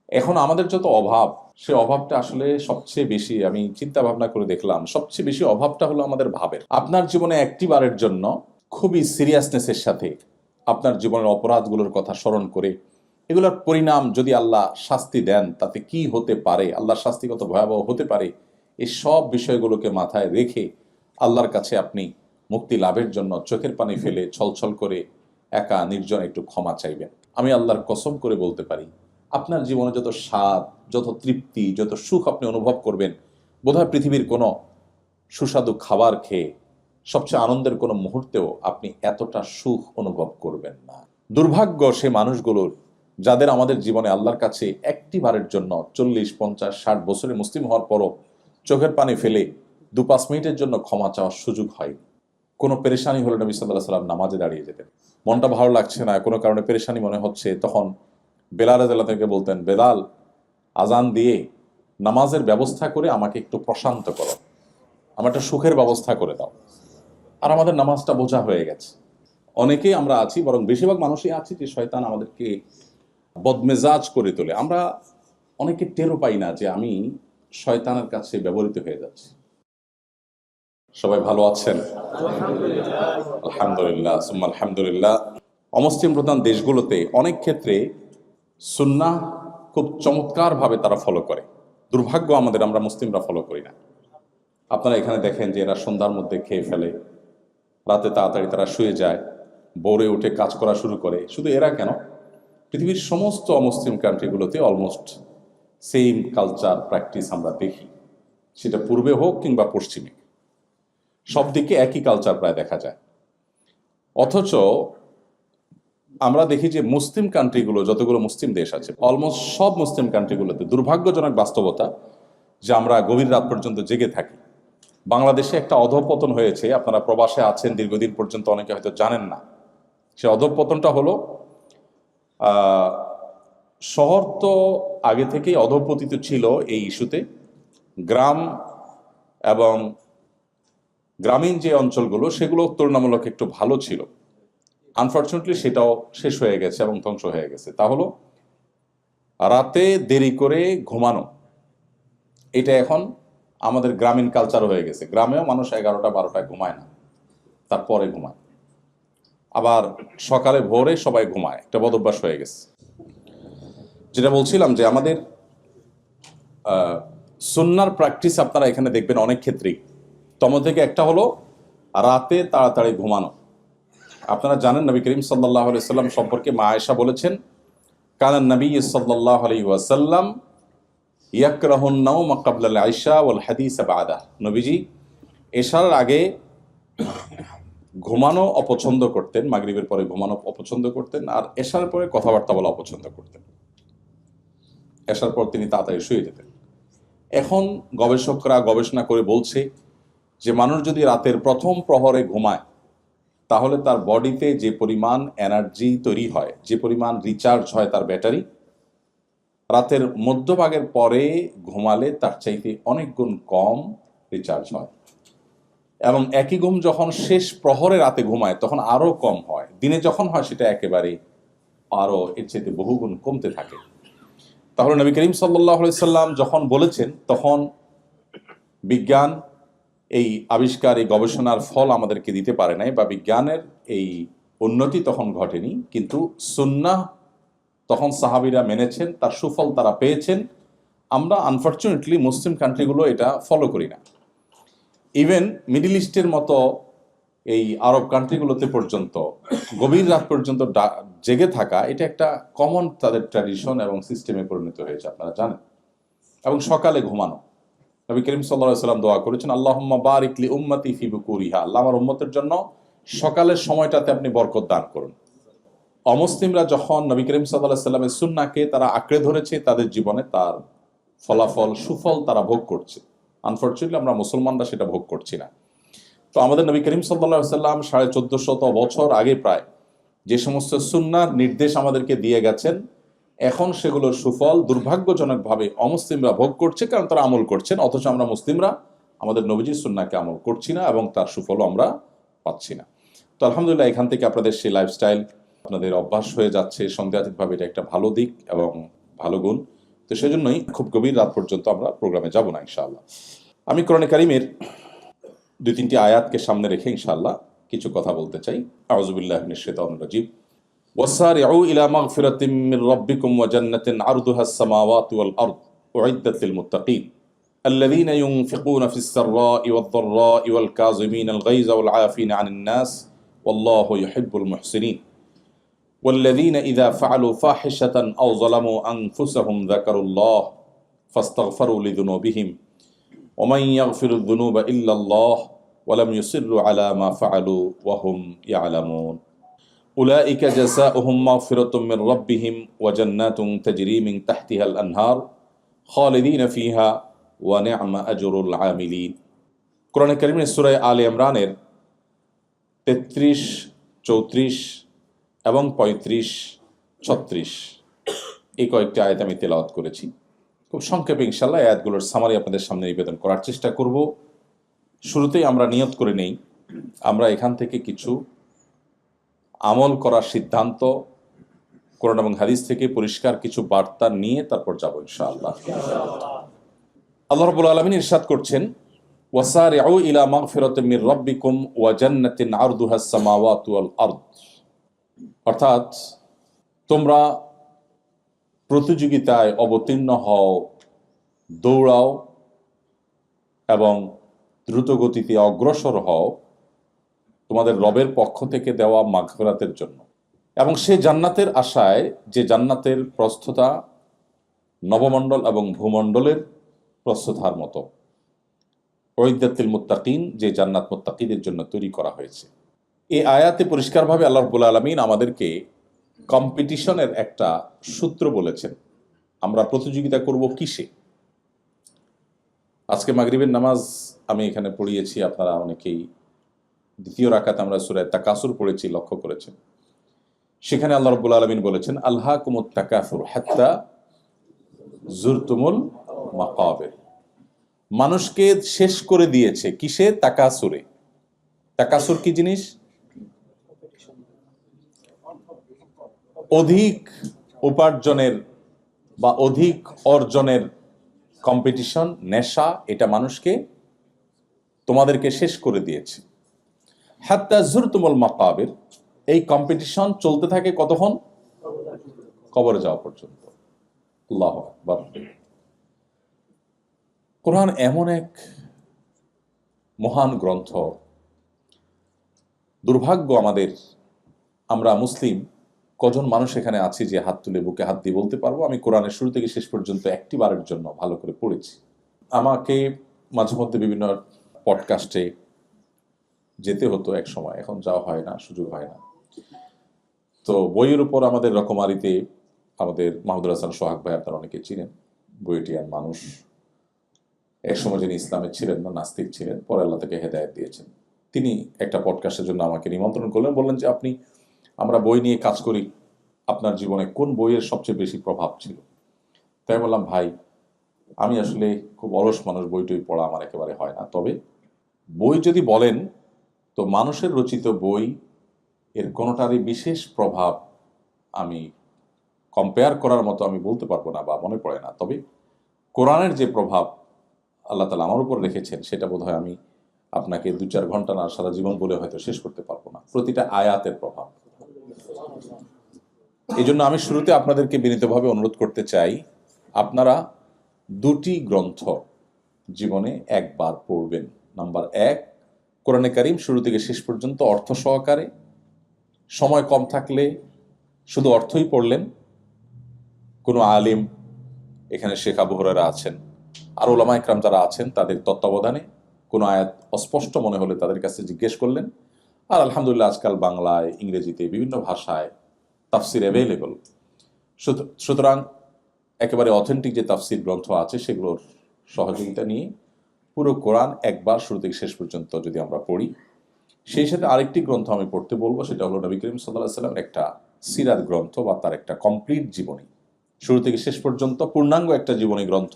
এখন আমাদের যত অভাব, সে অভাবটা আসলে সবচেয়ে বেশি, আমি চিন্তা ভাবনা করে দেখলাম, সবচেয়ে বেশি অভাবটা হলো আমাদের ভাবের। আপনার জীবনে একটি বারের জন্য খুবই সিরিয়াসনেসের সাথে আপনার জীবনের অপরাধগুলোর কথা স্মরণ করে এগুলোর পরিণাম যদি আল্লাহ শাস্তি দেন তাতে কি হতে পারে, আল্লাহর শাস্তি কত ভয়াবহ হতে পারে, এই সব বিষয়গুলোকে মাথায় রেখে আল্লাহর কাছে আপনি মুক্তি লাভের জন্য চোখের পানি ফেলে ছলছল করে একা নির্জন একটু ক্ষমা চাইবেন। আমি আল্লাহর কসম করে বলতে পারি, আপনার জীবনে যত স্বাদ, যত তৃপ্তি, যত সুখ আপনি অনুভব করবেন, বোধহয় পৃথিবীর কোনো সুস্বাদু খাবার খেয়ে সবচেয়ে আনন্দের কোনো মুহূর্তেও আপনি এতটা সুখ অনুভব করবেন না। দুর্ভাগ্য সে মানুষগুলোর যাদের আমাদের জীবনে আল্লাহর কাছে একটি বারের জন্য 40, 50, 60 বছরে মুসলিম হওয়ার পরও চোখের পানি ফেলে 2-5 মিনিটের জন্য ক্ষমা চাওয়ার সুযোগ হয়নি। কোনো পেরেশানি হলে নবী সাল্লাল্লাহু আলাইহি সাল্লাম নামাজে দাঁড়িয়ে যেতেন। মনটা ভালো লাগছে না, কোনো কারণে পেরেশানি মনে হচ্ছে, তখন বেলাল রাদিয়াল্লাহু তাআলা বলতেন, বেলাল, আজান দিয়ে নামাজের ব্যবস্থা করে আমাকে একটু প্রশান্ত করো, আমার একটা সুখের ব্যবস্থা করে দাও। আর আমাদের নামাজটা বোঝা হয়ে গেছে। অনেকেই আমরা আছি, বরং বেশিরভাগ মানুষই আছি, যে শয়তান আমাদেরকে বদমেজাজ করে তোলে। আমরা অনেকে টেরও পাই না যে আমি শয়তানের কাছে ব্যবহৃত হয়ে যাচ্ছি। সবাই ভালো আছেন? আলহামদুলিল্লাহ, সুম্মা আলহামদুলিল্লাহ। অমুসলিম প্রধান দেশগুলোতে অনেক ক্ষেত্রে সুন্নাহ খুব চমৎকারভাবে তারা ফলো করে। দুর্ভাগ্য আমাদের, আমরা মুসলিমরা ফলো করি না। আপনারা এখানে দেখেন যে এরা সন্ধ্যার মধ্যে খেয়ে ফেলে, রাতে তাড়াতাড়ি তারা শুয়ে যায়, ভোরে উঠে কাজ করা শুরু করে। শুধু এরা কেন, পৃথিবীর সমস্ত অমুসলিম কান্ট্রিগুলোতে অলমোস্ট সেম কালচার প্র্যাকটিস আমরা দেখি, সেটা পূর্বে হোক কিংবা পশ্চিমে, সব দিকে একই কালচার প্রায় দেখা যায়। অথচ আমরা দেখি যে মুসলিম কান্ট্রিগুলো, যতগুলো মুসলিম দেশ আছে, অলমোস্ট সব মুসলিম কান্ট্রিগুলোতে দুর্ভাগ্যজনক বাস্তবতা যে আমরা গভীর রাত পর্যন্ত জেগে থাকি। বাংলাদেশে একটা অধঃপতন হয়েছে, আপনারা প্রবাসে আছেন দীর্ঘদিন পর্যন্ত, অনেকে হয়তো জানেন না। সে অধঃপতনটা হলো, শহর তো আগে থেকেই অধঃপতিত ছিল এই ইস্যুতে, গ্রাম এবং গ্রামীণ যে অঞ্চলগুলো সেগুলো তুলনামূলক একটু ভালো ছিল। আনফর্চুনেটলি সেটাও শেষ হয়ে গেছে এবং ধ্বংস হয়ে গেছে। তা হলো রাতে দেরি করে ঘুমানো। এটা এখন আমাদের গ্রামীণ কালচার হয়ে গেছে। গ্রামেও মানুষ 11টা-12টায় ঘুমায় না, তারপরে ঘুমায়। আবার সকালে ভোরে সবাই ঘুমায়, একটা বদভ্যাস হয়ে গেছে। যেটা বলছিলাম যে আমাদের সুন্নার প্র্যাকটিস আপনারা এখানে দেখবেন অনেক ক্ষেত্রেই। তমন থেকে একটা হলো রাতে তাড়াতাড়ি ঘুমানো। আপনারা জানেন নবী করিম সাল্লাল্লাহু আলাইহি ওয়াসাল্লাম সম্পর্কে মা আয়েশা বলেছেন, কানান নবী সাল্লাল্লাহু আলাইহি ওয়াসাল্লাম ইয়াকরাহুন নাওম ক্বাবলা আল ইশা ওয়াল হাদিস বা'দা। নবীজি এশার আগে ঘুমানো অপছন্দ করতেন, মাগরিবের পরে ঘুমানো অপছন্দ করতেন, আর এশার পরে কথাবার্তা বলা অপছন্দ করতেন। এশার পর তিনি তাড়াতাড়ি শুয়ে যেতেন। এখন গবেষকরা গবেষণা করে বলছে যে মানুষ যদি রাতের প্রথম প্রহরে ঘুমায়, তাহলে তার বডিতে যে পরিমাণ এনার্জি তৈরি হয়, যে পরিমাণ রিচার্জ হয় তার ব্যাটারি, রাতের মধ্যভাগের পরে ঘুমালে তার চাইতে অনেক গুণ কম রিচার্জ হয়। এবং একই ঘুম যখন শেষ প্রহরে রাতে ঘুমায় তখন আরও কম হয়। দিনে যখন হয় সেটা একেবারে আরও এর চাইতে বহুগুণ কমতে থাকে। তাহলে নবী করিম সাল্লাল্লাহু আলাইহি সাল্লাম যখন বলেছেন, তখন বিজ্ঞান এই আবিষ্কার, এই গবেষণার ফল আমাদেরকে দিতে পারে নাই, বা বিজ্ঞানের এই উন্নতি তখন ঘটেনি, কিন্তু সুন্নাহ তখন সাহাবীরা মেনেছেন, তার সুফল তারা পেয়েছেন। আমরা আনফর্চুনেটলি মুসলিম কান্ট্রিগুলো এটা ফলো করি না। ইভেন মিডল ইস্টের মতো এই আরব কান্ট্রিগুলোতে পর্যন্ত গভীর রাত পর্যন্ত জেগে থাকা, এটা একটা কমন তাদের ট্র্যাডিশন এবং সিস্টেমে পরিণত হয়েছে, আপনারা জানেন। এবং সকালে ঘুমানো, নবী করিম সাল্লাল্লাহু আলাইহি ওয়াসাল্লাম দোয়া করেছেন, আল্লাহুম্মা বারিক লি উম্মতি ফি বুকুরিহা, আল্লাহ আমার উম্মতের জন্য সকালের সময়টাতে আপনি বরকত দান করুন। অমুসলিমরা যখন নবী করিম সাল্লাল্লাহু আলাইহি ওয়াসাল্লামের সুন্নাহকে তারা আঁকড়ে ধরেছে, তাদের জীবনে তার ফলাফল, সুফল তারা ভোগ করছে। আনফর্চুনেটলি আমরা মুসলমানরা সেটা ভোগ করছি না। তো আমাদের নবী করিম সাল্লাল্লাহু আলাইহি ওয়াসাল্লাম 1450 বছর আগে প্রায় যে সমস্ত সুন্নাহর নির্দেশ আমাদেরকে দিয়ে গেছেন, এখন সেগুলোর সুফল দুর্ভাগ্যজনকভাবে অমুসলিমরা ভোগ করছে, কারণ তারা আমল করছেন। অথচ আমরা মুসলিমরা আমাদের নবীজির সুন্নাহকে আমল করছি না এবং তার সুফলও আমরা পাচ্ছি না। তো আলহামদুলিল্লাহ, এখান থেকে আপনাদের সেই লাইফস্টাইল আপনাদের অভ্যাস হয়ে যাচ্ছে সন্দেহাতীতভাবে, এটা একটা ভালো দিক এবং ভালো গুণ। তো সেজন্যই খুব গভীর রাত পর্যন্ত আমরা প্রোগ্রামে যাব না ইনশাআল্লাহ। আমি কোরআনে কারিমের 2-3টি আয়াতকে সামনে রেখে ইনশাআল্লাহ কিছু কথা বলতে চাই। আউযু বিল্লাহি মিনাশ শাইতানির রাজিম। ওয়াসারিউ ইলা মাগফিরাতিম মির রাব্বিকুম ওয়া জান্নাতিন আরদুহাস সামাওয়াতু ওয়াল আরদ উইদ্দাত লিল মুত্তাকিন الذين ينفقون في السراء والضراء والكاظمين الغيظ والعافين عن الناس والله يحب المحسنين والذين إذا فعلوا فاحشة أو ظلموا أنفسهم ذكروا الله فاستغفروا لذنوبهم ومن يغفر الذنوب إلا الله ولم يصروا على ما فعلوا وهم يعلمون أولئك جزاؤهم مغفرة من ربهم وجنات تجري من تحتها الأنهار خالدين فيها ونعم أجر العاملين কোরআনে কারিমের সূরা আলে ইমরানের 33, 34 এবং 35, 36 এই কয়েকটি আয়াত আমি তেলাওয়াত করেছি। খুব সংক্ষেপে ইনশাআল্লাহ আয়াতগুলোর সামারি আপনাদের সামনে নিবেদন করার চেষ্টা করব। শুরুতেই আমরা নিয়ত করে নেই আমরা এখান থেকে কিছু আমল করার সিদ্ধান্ত কোরআন এবং হাদিস থেকে পরিষ্কার কিছু বার্তা নিয়ে তারপর যাব ইনশাআল্লাহ। আল্লাহ রাব্বুল আলামিন ইরশাদ করছেন, ওয়াসারিউ ইলা মাগফিরাতিম মির রাব্বিকুম ওয়া জান্নাতিন আরদুহাস সামাওয়াতু ওয়াল আরদ, অর্থাৎ তোমরা প্রতিযোগিতায় অবতীর্ণ হও, দৌড়াও এবং দ্রুতগতিতে অগ্রসর হও তোমাদের রবের পক্ষ থেকে দেওয়া মাগফিরাতের জন্য, এবং সে জান্নাতের আশায় যে জান্নাতের প্রস্থতা নবমণ্ডল এবং ভূমণ্ডলের প্রস্থতার মতো। উইদ্দাতিল মুত্তাকিন, যে জান্নাত মুত্তাকিদের জন্য তৈরি করা হয়েছে। এই আয়াতে পরিষ্কারভাবে আল্লাহ রাব্বুল আলামিন আমাদেরকে কম্পিটিশনের একটা সূত্র বলেছেন। আমরা প্রতিযোগিতা করব কিসে? আজকে মাগরিবের নামাজ আমি এখানে পড়িয়েছি, আপনারা অনেকেই দ্বিতীয় রাকাত আমরা সূরা তাকাসুর পড়েছি, লক্ষ্য করেছেন। সেখানে আল্লাহ রাব্বুল আলামিন বলেছেন, আলহাকুমুত তাকাসুর হাত্তা যুরতুমুল মাকাবির। মানুষকে শেষ করে দিয়েছে কিসে? তাকাসুরে। তাকাসুর কি জিনিস? অধিক উপার্জনের বা অধিক অর্জনের কম্পিটিশন, নেশা, এটা মানুষকে তোমাদেরকে শেষ করে দিয়েছে। হাত্তা যুরতুমুল মাকাবির, এই কম্পিটিশন চলতে থাকে কতক্ষণ? কবরে যাওয়া পর্যন্ত। আল্লাহু আকবার। কোরআন এমন এক মহান গ্রন্থ, দুর্ভাগ্য আমাদের, আমরা মুসলিম কজন মানুষ এখানে আছি যে হাত তুলে বুকে হাত দিয়ে বলতে পারবো আমি কোরআনের শুরু থেকে শেষ পর্যন্ত একটি বারের জন্য ভালো করে পড়েছি। আমাকে মাঝে মধ্যে বিভিন্ন পডকাস্টে যেতে হতো এক সময়, এখন যাওয়া হয় না, সুযোগ হয় না। তো বইয়ের উপর আমাদের রকমারিতে আমাদের মাহমুদুল হাসান সোহাগ ভাই, আপনারা অনেকে চিনেন, বইটিয়ান মানুষ। এক সময় যিনি ইসলামের ছিলেন না, নাস্তিক ছিলেন, পরে আল্লাহ তাকে হেদায়েত দিয়েছেন। তিনি একটা পডকাস্টের জন্য আমাকে নিমন্ত্রণ করলেন, বললেন যে আমরা বই নিয়ে কাজ করি, আপনার জীবনে কোন বইয়ের সবচেয়ে বেশি প্রভাব ছিল? তাই বললাম, ভাই আমি আসলে খুব অলস মানুষ, বই টই পড়া আমার একেবারে হয় না। তবে বই যদি বলেন তো মানুষের রচিত বই এর কোনোটারই বিশেষ প্রভাব আমি কম্পেয়ার করার মতো আমি বলতে পারবো না বা মনে পড়ে না। তবে কোরআনের যে প্রভাব আল্লাহ তাআলা আমার উপর রেখেছেন সেটা বোধহয় আমি আপনাকে 2-4 ঘন্টা না, সারা জীবন বলে হয়তো শেষ করতে পারবো না। প্রতিটা আয়াতের প্রভাব। এই জন্য আমি শুরুতে আপনাদেরকে বিনীতভাবে অনুরোধ করতে চাই, আপনারা 2টি গ্রন্থ জীবনে একবার পড়বেন। নাম্বার 1, কোরআনে কারিম শুরু থেকে শেষ পর্যন্ত অর্থ সহকারে, সময় কম থাকলে শুধু অর্থই পড়লেন। কোনো আলিম, এখানে শেখ আবু হুরায়রা আছেন, আর উলামা ইকরাম যারা আছেন তাদের তত্ত্বাবধানে কোনো আয়াত অস্পষ্ট মনে হলে তাদের কাছে জিজ্ঞেস করলেন। আর আলহামদুলিল্লাহ আজকাল বাংলায়, ইংরেজিতে, বিভিন্ন ভাষায় তাফসির অ্যাভেলেবল। সুতরাং একেবারে অথেন্টিক যে তাফসির গ্রন্থ আছে সেগুলোর সহযোগিতা নিয়ে পুরো কোরআন একবার শুরু থেকে শেষ পর্যন্ত যদি আমরা পড়ি। সেই সাথে আরেকটি গ্রন্থ আমি পড়তে বলবো, সেটা হলো নবী করিম সাল্লাল্লাহু আলাইহি ওয়াসাল্লামের একটা সিরাত গ্রন্থ বা তার একটা কমপ্লিট জীবনী, শুরু থেকে শেষ পর্যন্ত পূর্ণাঙ্গ একটা জীবনী গ্রন্থ।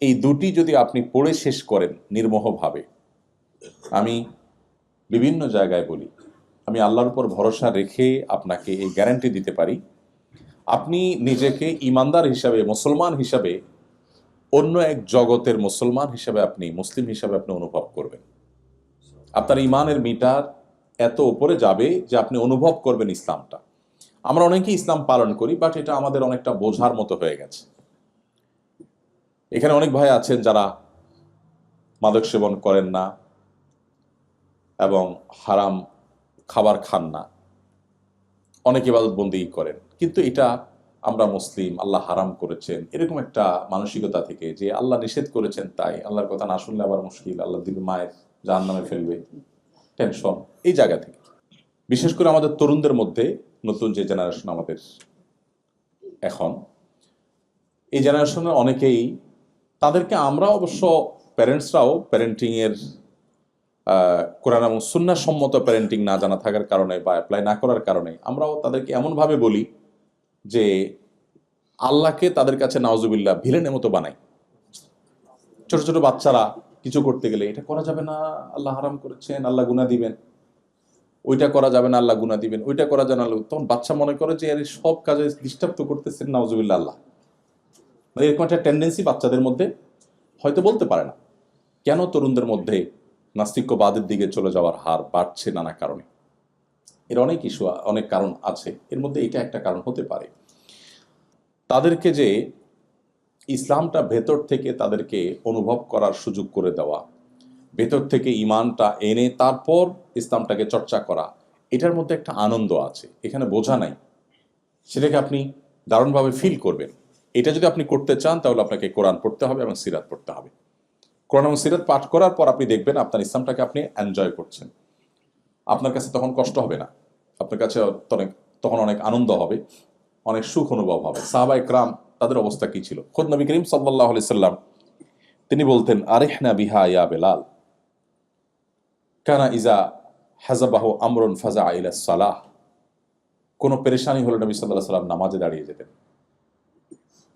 এই 2টি যদি আপনি পড়ে শেষ করেন নির্মোহভাবে, আমি বিভিন্ন জায়গায় বলি, আমি আল্লাহর উপর ভরসা রেখে আপনাকে এই গ্যারান্টি দিতে পারি, আপনি নিজেকে ইমানদার হিসাবে, মুসলমান হিসাবে, অন্য এক জগতের মুসলমান হিসাবে, আপনি মুসলিম হিসাবে আপনি অনুভব করবেন। আপনার ইমানের মিটার এত উপরে যাবে যে আপনি অনুভব করবেন ইসলামটা। আমরা অনেকেই ইসলাম পালন করি, বাট এটা আমাদের অনেকটা বোঝার মতো হয়ে গেছে। এখানে অনেক ভাই আছেন যারা মাদক সেবন করেন না এবং হারাম খাবার খান না, অনেক ইবাদতবন্দি করেন, কিন্তু এটা আমরা মুসলিম, আল্লাহ হারাম করেছেন, এরকম একটা মানসিকতা থেকে, যে আল্লাহ নিষেধ করেছেন তাই আল্লাহর কথা না শুনলে আবার মুশকিল, আল্লাহ দিবে মায়ের জাহান্নামে ফেলবে, টেনশন, এই জায়গা থেকে। বিশেষ করে আমাদের তরুণদের মধ্যে, নতুন যে জেনারেশন আমাদের এখন, এই জেনারেশনের অনেকেই, তাদেরকে আমরা অবশ্য প্যারেন্টসরাও প্যারেন্টিংয়ের কোরআন এবং সুন্নাহ সম্মত প্যারেন্টিং না জানা থাকার কারণে বা অ্যাপ্লাই না করার কারণে আমরাও তাদেরকে এমনভাবে বলি যে আল্লাহকে তাদের কাছে নাউজুবিল্লাহ ভিলেনের মতো বানাই। ছোট ছোট বাচ্চারা কিছু করতে গেলে এটা করা যাবে না, আল্লাহ হারাম করেছেন, আল্লাহ গুনাহ দিবেন, ওইটা করা যাবে না, আল্লাহ গুনাহ দিবেন, ওইটা করা যাবে না, তখন বাচ্চা মনে করে যে এর সব কাজে ডিস্টার্ব তো করতেছেন নাউজুবিল্লাহ আল্লাহ। এরকম একটা টেন্ডেন্সি বাচ্চাদের মধ্যে, হয়তো বলতে পারে না কেন তরুণদের মধ্যে নাস্তিক্যবাদের দিকে চলে যাওয়ার হার বাড়ছে নানা কারণে। এর অনেক ইস্যু, অনেক কারণ আছে, এর মধ্যে এটা একটা কারণ হতে পারে। তাদেরকে যে ইসলামটা ভেতর থেকে তাদেরকে অনুভব করার সুযোগ করে দেওয়া, ভেতর থেকে ইমানটা এনে তারপর ইসলামটাকে চর্চা করা, এটার মধ্যে একটা আনন্দ আছে, এখানে বোঝা নাই, সেটাকে আপনি দারুণভাবে ফিল করবেন। এটা যদি আপনি করতে চান তাহলে আপনাকে কোরআন পড়তে হবে এবং সিরাত পড়তে হবে। কোরআন এবং সিরাত পাঠ করার পর আপনি দেখবেন আপনার ইসলামটাকে আপনি এনজয় করছেন। আপনার কাছে তখন কষ্ট হবে না, আপনার কাছে তখন অনেক আনন্দ হবে, অনেক সুখ অনুভব হবে। সাহাবা ইকরাম তাদের অবস্থা কি ছিল? খোদ নবী করিম সাল্লাল্লাহু আলাইহি সাল্লাম তিনি বলতেন, আরিহনা বিহা ইয়া বেলাল, কানা ইজা হাজাবাহু আমরুন ফাজা ইলা সালাহ। কোনো পেরেশানি হলে নবী সাল্লাল্লাহু আলাইহি সাল্লাম নামাজে দাঁড়িয়ে যেতেন।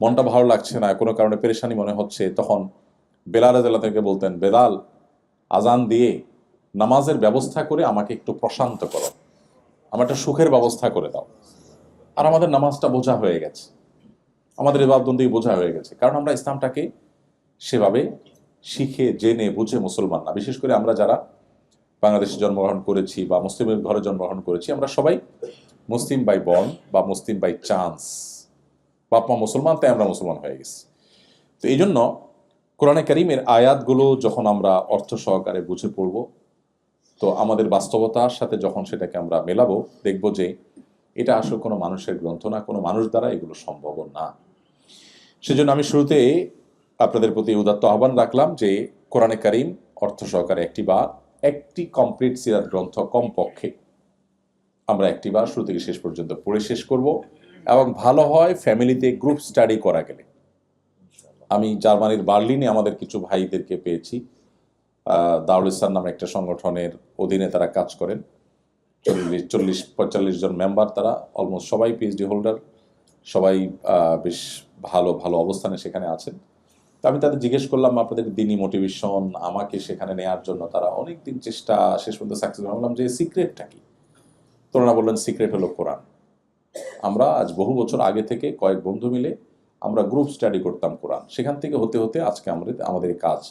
মনটা ভালো লাগছে না, কোনো কারণে পেরেশানি মনে হচ্ছে, তখন বেলাল রাদিয়াল্লাহু তাআলা বলতেন, বেলাল আজান দিয়ে নামাজের ব্যবস্থা করে আমাকে একটু প্রশান্ত করো, আমার একটা সুখের ব্যবস্থা করে দাও। আর আমাদের নামাজটা বোঝা হয়ে গেছে, আমাদের ইবাদতবন্দি বোঝা হয়ে গেছে, কারণ আমরা ইসলামটাকে সেভাবে শিখে জেনে বুঝে মুসলমান না। বিশেষ করে আমরা যারা বাংলাদেশে জন্মগ্রহণ করেছি বা মুসলিমের ঘরে জন্মগ্রহণ করেছি, আমরা সবাই মুসলিম বাই বর্ন বা মুসলিম বাই চান্স, বাপ মা মুসলমান তাই আমরা মুসলমান হয়ে গেছি। তো এই জন্য কোরআনে কারীমের আয়াতগুলো যখন আমরা অর্থ সহকারে বুঝে পড়ব, তো আমাদের বাস্তবতার সাথে যখন সেটাকে আমরা মেলাবো, দেখব যে এটা আসলে কোনো মানুষের গ্রন্থ না, কোনো মানুষ দ্বারা এগুলো সম্ভব না। সেজন্য আমি শুরুতে আপনাদের প্রতি উদাত্ত আহ্বান রাখলাম যে কোরআনে কারীম অর্থ সহকারে একটি কমপ্লিট সিরাত গ্রন্থ কমপক্ষে আমরা একটিবার শুরু থেকে শেষ পর্যন্ত পড়ে শেষ করব, এবং ভালো হয় ফ্যামিলিতে গ্রুপ স্টাডি করা গেলে। আমি জার্মানির বার্লিনে আমাদের কিছু ভাইদেরকে পেয়েছি, দারুল ইসলাম নামে একটা সংগঠনের অধীনে তারা কাজ করেন। 40-45 জন মেম্বার, তারা অলমোস্ট সবাই পিএইচডি হোল্ডার, সবাই বেশ ভালো ভালো অবস্থানে সেখানে আছেন। তো আমি তাদের জিজ্ঞেস করলাম আপনাদের দিনই মোটিভেশন, আমাকে সেখানে নেওয়ার জন্য তারা অনেক দিন চেষ্টা, শেষ পর্যন্ত সাকসেস। বললাম যে সিক্রেটটা কি? তোরা বললেন সিক্রেট হলো কোরআন। আমরা আজ বহু বছর আগে থেকে কয়েক বন্ধু মিলে আমরা গ্রুপ স্টাডি করতাম কোরআন, সেখান থেকে হতে হতে আজকে আমাদের কাজ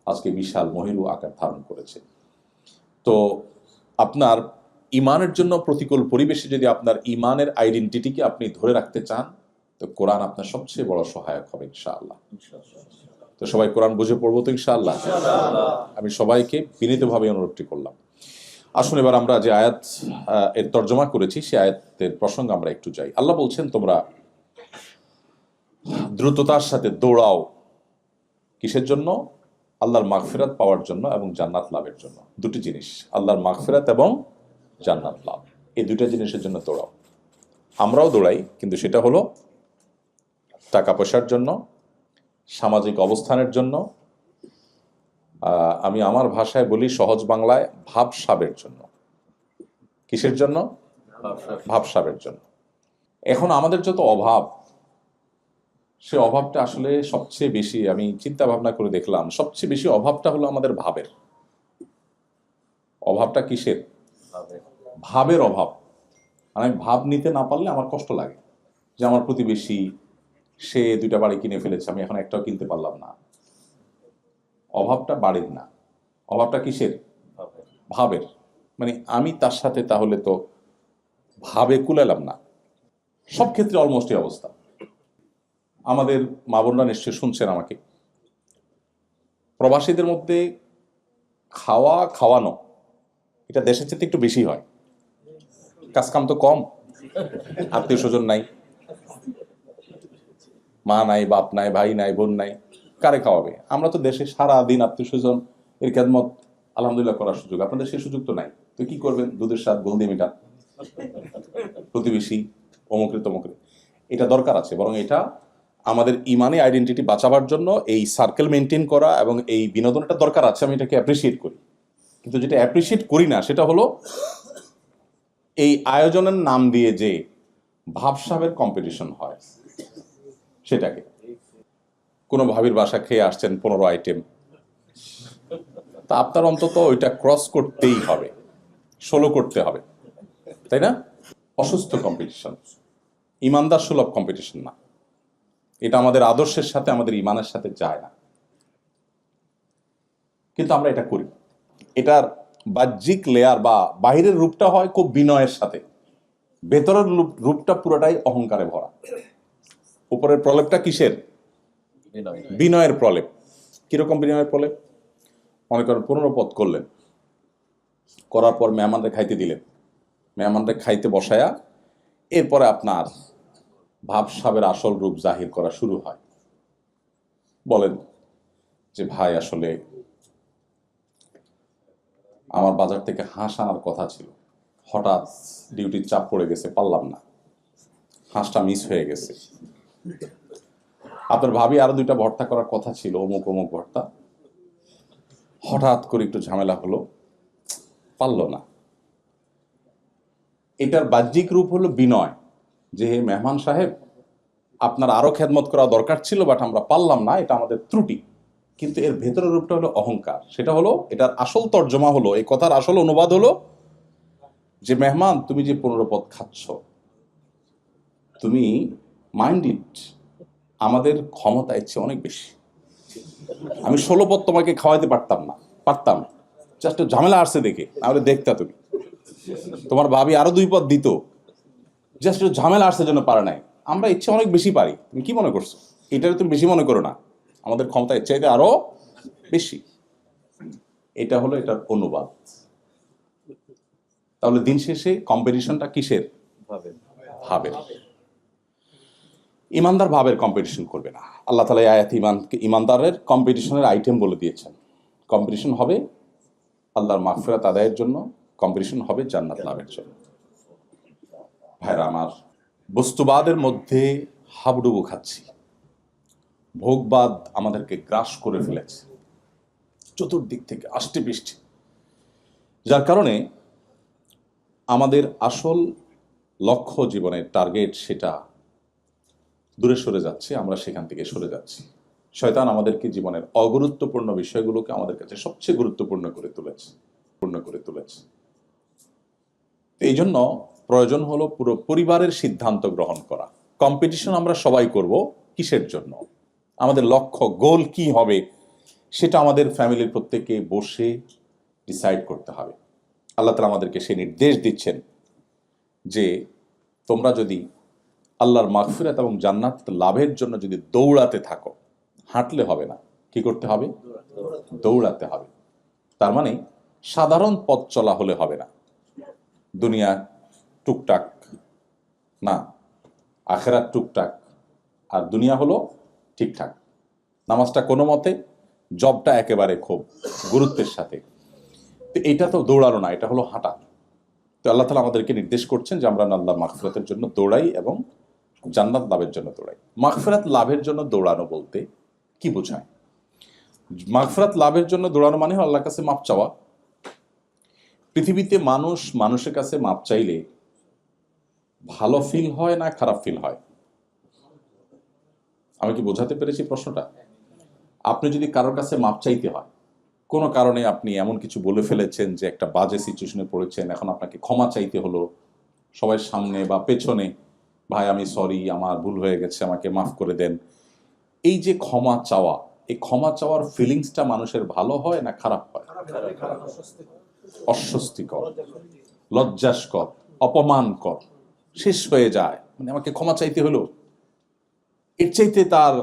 আজকে বিশাল মহিরু আকার ধারণ করেছে। তো আপনার ইমানের জন্য প্রতিকূল পরিবেশে যদি আপনার ইমানের আইডেন্টিটিকে আপনি ধরে রাখতে চান, তো কোরআন আপনার সবচেয়ে বড় সহায়ক হবে ইনশাআল্লাহ। তো সবাই কোরআন বুঝে পড়বো তো ইনশাআল্লাহ। আমি সবাইকে বিনীতভাবে অনুরোধটি করলাম। আসুন এবার আমরা যে আয়াত এর তর্জমা করেছি সে আয়াতের প্রসঙ্গে আমরা একটু যাই। আল্লাহ বলছেন, তোমরা দ্রুততার সাথে দৌড়াও, কিসের জন্য? আল্লাহর মাগফিরাত পাওয়ার জন্য এবং জান্নাত লাভের জন্য। দুটি জিনিস, আল্লাহর মাগফিরাত এবং জান্নাত লাভ, এই দুইটা জিনিসের জন্য দৌড়াও। আমরাও দৌড়াই, কিন্তু সেটা হলো টাকা পয়সার জন্য, সামাজিক অবস্থানের জন্য, আমি আমার ভাষায় বলি সহজ বাংলায় ভাবসাবের জন্য। কিসের জন্য? ভাবসাবের জন্য। এখন আমাদের যত অভাব, সে অভাবটা আসলে সবচেয়ে বেশি, আমি চিন্তা ভাবনা করে দেখলাম, সবচেয়ে বেশি অভাবটা হলো আমাদের ভাবের। অভাবটা কিসের? ভাবের অভাব। আমি ভাব নিতে না পারলে আমার কষ্ট লাগে, যে আমার প্রতিবেশী সে 2টা বাড়ি কিনে ফেলেছে, আমি এখন একটাও কিনতে পারলাম না। অভাবটা বাড়ির না, অভাবটা কিসের? ভাবের। মানে আমি তার সাথে তাহলে তো ভাবে কুলালাম না। সব ক্ষেত্রে অলমোস্ট এই অবস্থা। আমাদের মা বোনরা নিশ্চয়ই শুনছেন আমাকে। প্রবাসীদের মধ্যে খাওয়ানো এটা দেশের চেয়ে একটু বেশি হয়। কাজকাম তো কম, আত্মীয় স্বজন নাই, মা নাই, বাপ নাই, ভাই নাই, বোন নাই, কারে খাওয়াবে? আমরা তো দেশে সারা দিন আত্মীয় স্বজন এর খেদমত আলহামদুলিল্লাহ করার সুযোগ, আপনাদের সেই সুযোগ তো নাই। তো কি করবেন? দুধের স্বাদ গোলদি মিটা, প্রতিবেশী অমুকরে তমুকরে। এটা দরকার আছে, বরং এটা আমাদের ইমানে আইডেন্টিটি বাঁচাবার জন্য এই সার্কেল মেনটেন করা এবং এই বিনোদনটা দরকার আছে, আমি এটাকে অ্যাপ্রিসিয়েট করি। কিন্তু যেটা অ্যাপ্রিসিয়েট করি না সেটা হলো এই আয়োজনের নাম দিয়ে যে ভাবসাবের কম্পিটিশন হয়, সেটাকে। কোনো ভাবির বাসা খেয়ে আসছেন 15 আইটেম, তা আপনার অন্তত ওইটা ক্রস করতেই হবে, 16 করতে হবে, তাই না? অসুস্থ কম্পিটিশন, ইমানদার সুলভ কম্পিটিশন না। এটা আমাদের আদর্শের সাথে, আমাদের ইমানের সাথে যায় না, কিন্তু আমরা এটা করি। এটার বাহ্যিক লেয়ার বা বাহিরের রূপটা হয় খুব বিনয়ের সাথে, ভেতরের রূপটা পুরোটাই অহংকারে ভরা। উপরের প্রলেপটা কিসের? বিনয়ের প্রলেপ। কিরকম বিনয়ের প্রলেপ? মনে করেন 15 পদ করলেন, করার পর মেহমানদের খাইতে দিলেন, মেহমানদের খাইতে বসায়া এরপরে আপনার ভাবসাবের আসল রূপ জাহির করা শুরু হয়। বলেন যে ভাই আসলে আমার বাজার থেকে হাঁস আনার কথা ছিল, হঠাৎ ডিউটির চাপ পড়ে গেছে, পারলাম না, হাঁসটা মিস হয়ে গেছে। আপনার ভাবি আরো 2টা ভর্তা করার কথা ছিল, অমুক অমুক ভর্তা, হঠাৎ করে একটু ঝামেলা হলো, পারলো না। এটার বাহ্যিক রূপ হলো বিনয়, যে হে মেহমান সাহেব, আপনার আরো খেদমত করা দরকার ছিল, বাট আমরা পারলাম না, এটা আমাদের ত্রুটি। কিন্তু এর ভেতরের রূপটা হলো অহংকার। সেটা হলো, এটার আসল তর্জমা হলো, এই কথার আসল অনুবাদ হলো যে মেহমান, তুমি যে 15 পদ খাচ্ছ, তুমি মাইন্ড ইট, আমাদের ক্ষমতা ইচ্ছে অনেক বেশি। আমি 16 পদ তোমাকে খাওয়াইতে পারতাম, জাস্ট ঝামেলা আসছে দেখে, নাহলে দেখতা তুমি। তোমার ভাবি আরো 2 পদ দিত, জাস্ট ঝামেলা আসছে জন্য পারে নাই। আমরা ইচ্ছে অনেক বেশি পারি, তুমি কি মনে করছো? এটার তুমি বেশি মনে করো না, আমাদের ক্ষমতা এর চাইতে আরো বেশি। এটা হলো এটার অনুবাদ। তাহলে দিন শেষে কম্পিটিশনটা কিসের? ভাবের। ইমানদার ভাবের কম্পিটিশন করবে না। আল্লাহ তাআলা এই আয়াতে ইমানদারের কম্পিটিশনের আইটেম বলে দিয়েছেন। কম্পিটিশন হবে আল্লাহর মাগফিরাত আদায়ের জন্য, কম্পিটিশন হবে জান্নাত লাভের জন্য। ভাইরা আমার, বস্তুবাদের মধ্যে হাবুডুবু খাচ্ছি, ভোগবাদ আমাদেরকে গ্রাস করে ফেলেছে চতুর্দিক থেকে আষ্টে পৃষ্ঠে, যার কারণে আমাদের আসল লক্ষ্য, জীবনের টার্গেট, সেটা দূরে সরে যাচ্ছে, আমরা সেখান থেকে সরে যাচ্ছি। শয়তান আমাদেরকে জীবনের অগুরুত্বপূর্ণ বিষয়গুলোকে আমাদের কাছে সবচেয়ে গুরুত্বপূর্ণ করে তুলেছে। এই জন্য প্রয়োজন হলো পুরো পরিবারের সিদ্ধান্ত গ্রহণ করা। কম্পিটিশন আমরা সবাই করব, কিসের জন্য? আমাদের লক্ষ্য, গোল কি হবে, সেটা আমাদের ফ্যামিলির প্রত্যেকে বসে ডিসাইড করতে হবে। আল্লাহ তাআলা আমাদেরকে সেই নির্দেশ দিচ্ছেন যে তোমরা যদি আল্লাহর মাগফিরাত এবং জান্নাত লাভের জন্য যদি দৌড়াতে থাকো, হাঁটলে হবে না, কি করতে হবে? দৌড়াতে হবে। তার মানে সাধারণ পথ চলা হলে হবে না, দুনিয়া টুকটাক না, আখেরাত টুকটাক, আর দুনিয়া হলো ঠিকঠাক। নামাজটা কোনো মতে, জবটা একেবারে খুব গুরুত্বের সাথে। তো এটা তো দৌড়ানো না, এটা হলো হাঁটা। তো আল্লাহ তাআলা আমাদেরকে নির্দেশ করছেন যে আমরা আল্লাহর মাগফিরাতের জন্য দৌড়াই এবং জান্নাত লাভের জন্য দৌড়াই। মাগফিরাত লাভের জন্য দৌড়ানো বলতে কি বোঝায়? মাগফিরাত লাভের জন্য দৌড়ানো মানে আল্লাহর কাছে মাপ চাওয়া। পৃথিবীতে মানুষ মানুষের কাছে মাপ চাইলে ভালো ফিল হয় না খারাপ ফিল হয়? আমি কি বোঝাতে পেরেছি প্রশ্নটা? আপনি যদি কারোর কাছে মাপ চাইতে হয়, কোনো কারণে আপনি এমন কিছু বলে ফেলেছেন যে একটা বাজে সিচুয়েশনে পড়েছেন, এখন আপনাকে ক্ষমা চাইতে হলো সবার সামনে বা পেছনে, ভাই আমি সরি, আমার ভুল হয়ে গেছে, আমাকে মাফ করে দেন, এই যে ক্ষমা চাওয়া, এই ক্ষমা চাওয়ার ফিলিংসটা মানুষের ভালো হয় না খারাপ হয়? অস্বস্তিকর, লজ্জাস্কর, অপমানকর, শেষ হয়ে যায়, মানে আমাকে ক্ষমা চাইতে হলো, এর চাইতে তার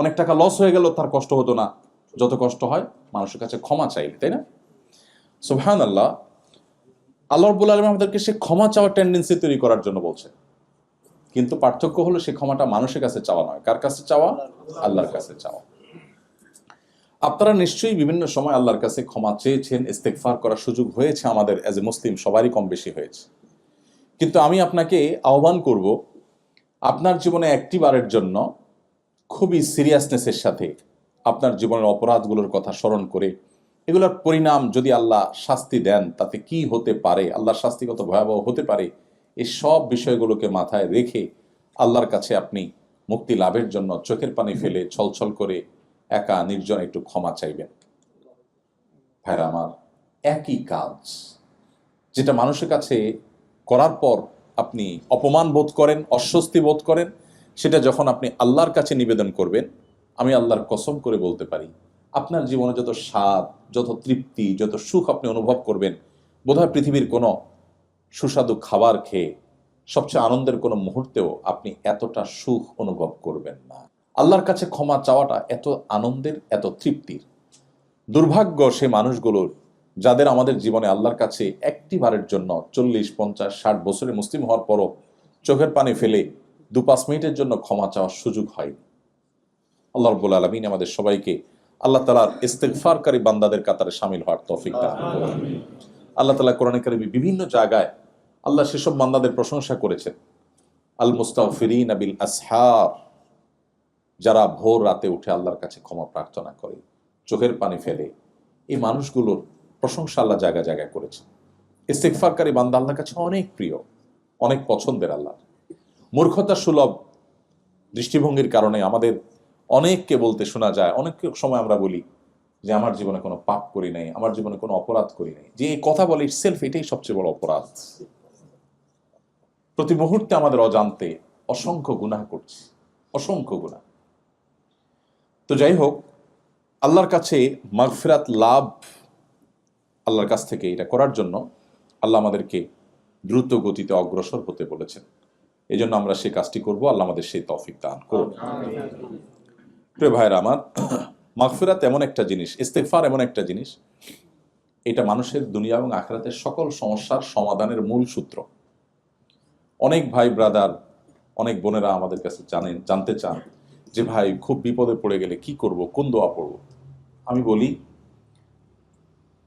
অনেক টাকা লস হয়ে গেল তার কষ্ট হতো না যত কষ্ট হয় মানুষের কাছে ক্ষমা চাইলে, তাই না? সুবহানাল্লাহ, আল্লাহ রাব্বুল আলামিন আমাদেরকে সে ক্ষমা চাওয়ার টেন্ডেন্সি তৈরি করার জন্য বলছে, কিন্তু পার্থক্য হলো সে ক্ষমাটা মানুষের কাছে চাওয়া নয়। কার কাছে চাওয়া? আল্লাহর কাছে চাওয়া। আপনারা নিশ্চয়ই বিভিন্ন সময় আল্লাহর কাছে ক্ষমা চেয়েছেন, ইস্তেগফার করার সুযোগ হয়েছে আমাদের অ্যাজ এ মুসলিম, সবারই কম বেশি হয়েছে। কিন্তু আমি আপনাকে আহ্বান করব, আপনার জীবনে একটি বারের জন্য খুবই সিরিয়াসনেসের সাথে আপনার জীবনের অপরাধগুলোর কথা স্মরণ করে এগুলোর পরিণাম যদি আল্লাহ শাস্তি দেন তাতে কি হতে পারে, আল্লাহর শাস্তি কত ভয়াবহ হতে পারে, এই সব বিষয়গুলোকে মাথায় রেখে আল্লাহর কাছে আপনি মুক্তি লাভের জন্য চোখের পানি ফেলে ছলছল করে একা নির্জন একটু ক্ষমা চাইবেন। ভাইরা আমার, একই কাজ যেটা মানুষের কাছে করার পর আপনি অপমান বোধ করেন, অস্বস্তি বোধ করেন, সেটা যখন আপনি আল্লাহর কাছে নিবেদন করবেন, আমি আল্লাহর কসম করে বলতে পারি আপনার জীবনে যত স্বাদ, যত তৃপ্তি, যত সুখ আপনি অনুভব করবেন, বোধহয় পৃথিবীর কোনো সুস্বাদু খাবার খেয়ে সবচেয়ে আনন্দের কোনো মুহূর্তেও আপনি এতটা সুখ অনুভব করবেন না। আল্লাহর কাছে ক্ষমা চাওয়াটা এত আনন্দের, এত তৃপ্তির। দুর্ভাগ্য সে মানুষগুলোর যাদের আমাদের জীবনে আল্লাহর কাছে একটি বারের জন্য 40, 50, 60 বছরে মুসলিম হওয়ার পরও চোখের পানি ফেলে 2-5 মিনিটের জন্য ক্ষমা চাওয়ার সুযোগ হয়নি। আল্লাহ রাব্বুল আলামিন আমাদের সবাইকে আল্লাহ তাআলার ইস্তেগফারকারী বান্দাদের কাতারে শামিল হওয়ার তৌফিক দান করুন। আল্লাহ তাআলা কোরআনে কারিমে বিভিন্ন জায়গায় আল্লাহ সেসব বান্দাদের প্রশংসা করেছেন, আল মুস্তাগফিরিনা বিল আসহার, যারা ভোর রাতে উঠে আল্লাহর কাছে ক্ষমা প্রার্থনা করে, চোখের পানি ফেলে, এই মানুষগুলোর প্রশংসা আল্লাহ জায়গায় জায়গায় করেছে। ইস্তেগফারকারী বান্দা আল্লাহর কাছে অনেক প্রিয়, অনেক পছন্দের। আল্লাহ মূর্খতা সুলভ দৃষ্টিভঙ্গির কারণে আমাদের অনেককে বলতে শোনা যায়, অনেক সময় আমরা বলি যে আমার জীবনে কোনো পাপ করি নাই, আমার জীবনে কোনো অপরাধ করি নাই। যে এই কথা বলে ইটসেলফ এটাই সবচেয়ে বড় অপরাধ। প্রতি মুহূর্তে আমাদের অজান্তে অসংখ্য গুনাহ করছি, অসংখ্য গুনাহ। তো যাই হোক, আল্লাহর কাছে মাগফিরাত লাভ, আল্লাহর কাছ থেকে এটা করার জন্য আল্লাহ আমাদেরকে দ্রুত গতিতে অগ্রসর হতে বলেছেন। এই জন্য আমরা সেই কাজটি করব। আল্লাহ আমাদের সেই তৌফিক দান করুন। প্রিয় ভাইরা আমার, মাগফিরাত এমন একটা জিনিস, ইস্তেগফার এমন একটা জিনিস, এটা মানুষের দুনিয়া এবং আখিরাতের সকল সমস্যার সমাধানের মূল সূত্র। অনেক ভাই ব্রাদার, অনেক বোনেরা আমাদের কাছে জানতে চান যে ভাই খুব বিপদে পড়ে গেলে কি করব, কোন দোয়া পড়ব। আমি বলি,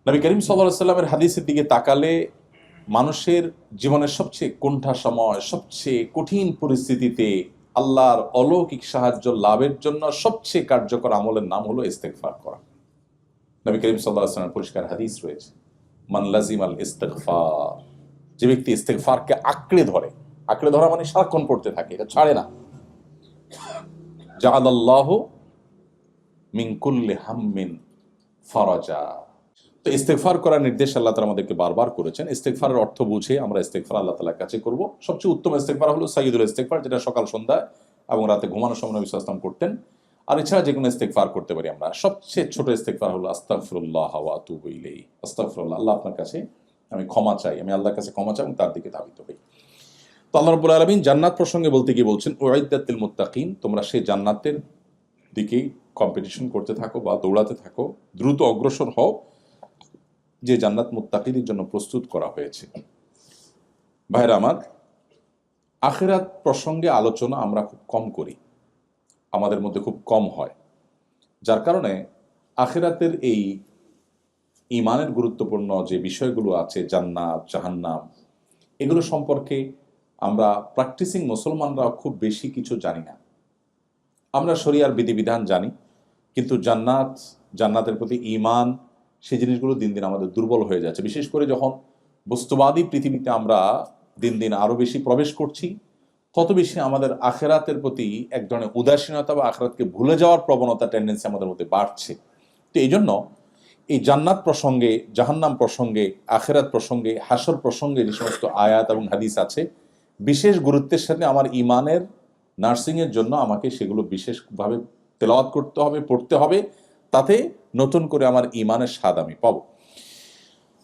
নবী করিম সাল্লাল্লাহু আলাইহি ওয়াসাল্লামের হাদিসের দিকে তাকালে মানুষের জীবনের সবচেয়ে কোণঠা সময়, সবচেয়ে কঠিন পরিস্থিতিতে আল্লাহর অলৌকিক সাহায্য লাভের জন্য সবচেয়ে কার্যকর আমলের নাম হলো ইস্তেগফার করা। নবী করিম সাল্লাল্লাহু আলাইহি ওয়াসাল্লামের পরিষ্কার হাদিস রয়েছে, মান লাজিমাল ইস্তেগফার, যে ব্যক্তি ইস্তেগফারকে আঁকড়ে ধরা মানে সারাক্ষণ পড়তে থাকে, এটা ছাড়ে না, জাআলাল্লাহু মিন কুল্লি হাম্মিন ফারাজা। তো ইস্তেগফার করার নির্দেশ আল্লাহ তাআলা আমাদেরকে বারবার করেছেন। ইস্তেগফারের অর্থ বুঝে আমরা ইস্তেগফার আল্লাহ তাআলার কাছে করব। সবচেয়ে উত্তম ইস্তেগফার হলো সাইয়্যিদুল ইস্তেগফার, যেটা সকাল সন্ধ্যা এবং রাতে ঘুমানোর সময় নবী সাল্লাল্লাহু আলাইহি ওয়াসাল্লাম করতেন। আর এছাড়া যে কোনো ইস্তেগফার করতে পারি আমরা। সবচেয়ে ছোট ইস্তেগফার হলো আস্তাগফিরুল্লাহ ওয়া আতুবু ইলাইহি। আস্তাগফিরুল্লাহ, আল্লাহ আপনার কাছে আমি ক্ষমা চাই, আমি আল্লাহর কাছে ক্ষমা চাই এবং তার দিকে ধাবিত হই। তো আল্লাহ রাব্বুল আলামিন জান্নাত প্রসঙ্গে বলতে গিয়ে বলছেন, উইদ্দাত লিল মুত্তাকিন, তোমরা সেই জান্নাতের দিকেই কম্পিটিশন করতে থাকো বা দৌড়াতে থাকো, দ্রুত অগ্রসর হও, যে জান্নাত মুত্তাকিদের জন্য প্রস্তুত করা হয়েছে। ভাইরা আমার, আখিরাত প্রসঙ্গে আলোচনা আমরা খুব কম করি, আমাদের মধ্যে খুব কম হয়, যার কারণে আখিরাতের এই ঈমানের গুরুত্বপূর্ণ যে বিষয়গুলো আছে, জান্নাত, জাহান্নাম, এগুলো সম্পর্কে আমরা প্র্যাকটিসিং মুসলমানরা খুব বেশি কিছু জানি না। আমরা শরিয়ার বিধিবিধান জানি, কিন্তু জান্নাতের প্রতি ঈমান, সেই জিনিসগুলো দিন দিন আমাদের দুর্বল হয়ে যাচ্ছে। বিশেষ করে যখন বস্তুবাদী পৃথিবীতে আমরা দিন দিন আরো বেশি প্রবেশ করছি, তত বেশি আমাদের আখিরাতের প্রতি এক ধরনের উদাসীনতা বা আখিরাতকে ভুলে যাওয়ার প্রবণতা, টেন্ডেন্সি আমাদের মধ্যে বাড়ছে। তো এই জন্য এই জান্নাত প্রসঙ্গে, জাহান্নাম প্রসঙ্গে, আখিরাত প্রসঙ্গে, হাসর প্রসঙ্গে যে সমস্ত আয়াত এবং হাদিস আছে, বিশেষ গুরুত্বের সাথে আমার ইমানের নার্সিংয়ের জন্য আমাকে সেগুলো বিশেষভাবে তেলাওয়াত করতে হবে, পড়তে হবে, তাতে নতুন করে আমার ইমানের স্বাদ আমি পাবো।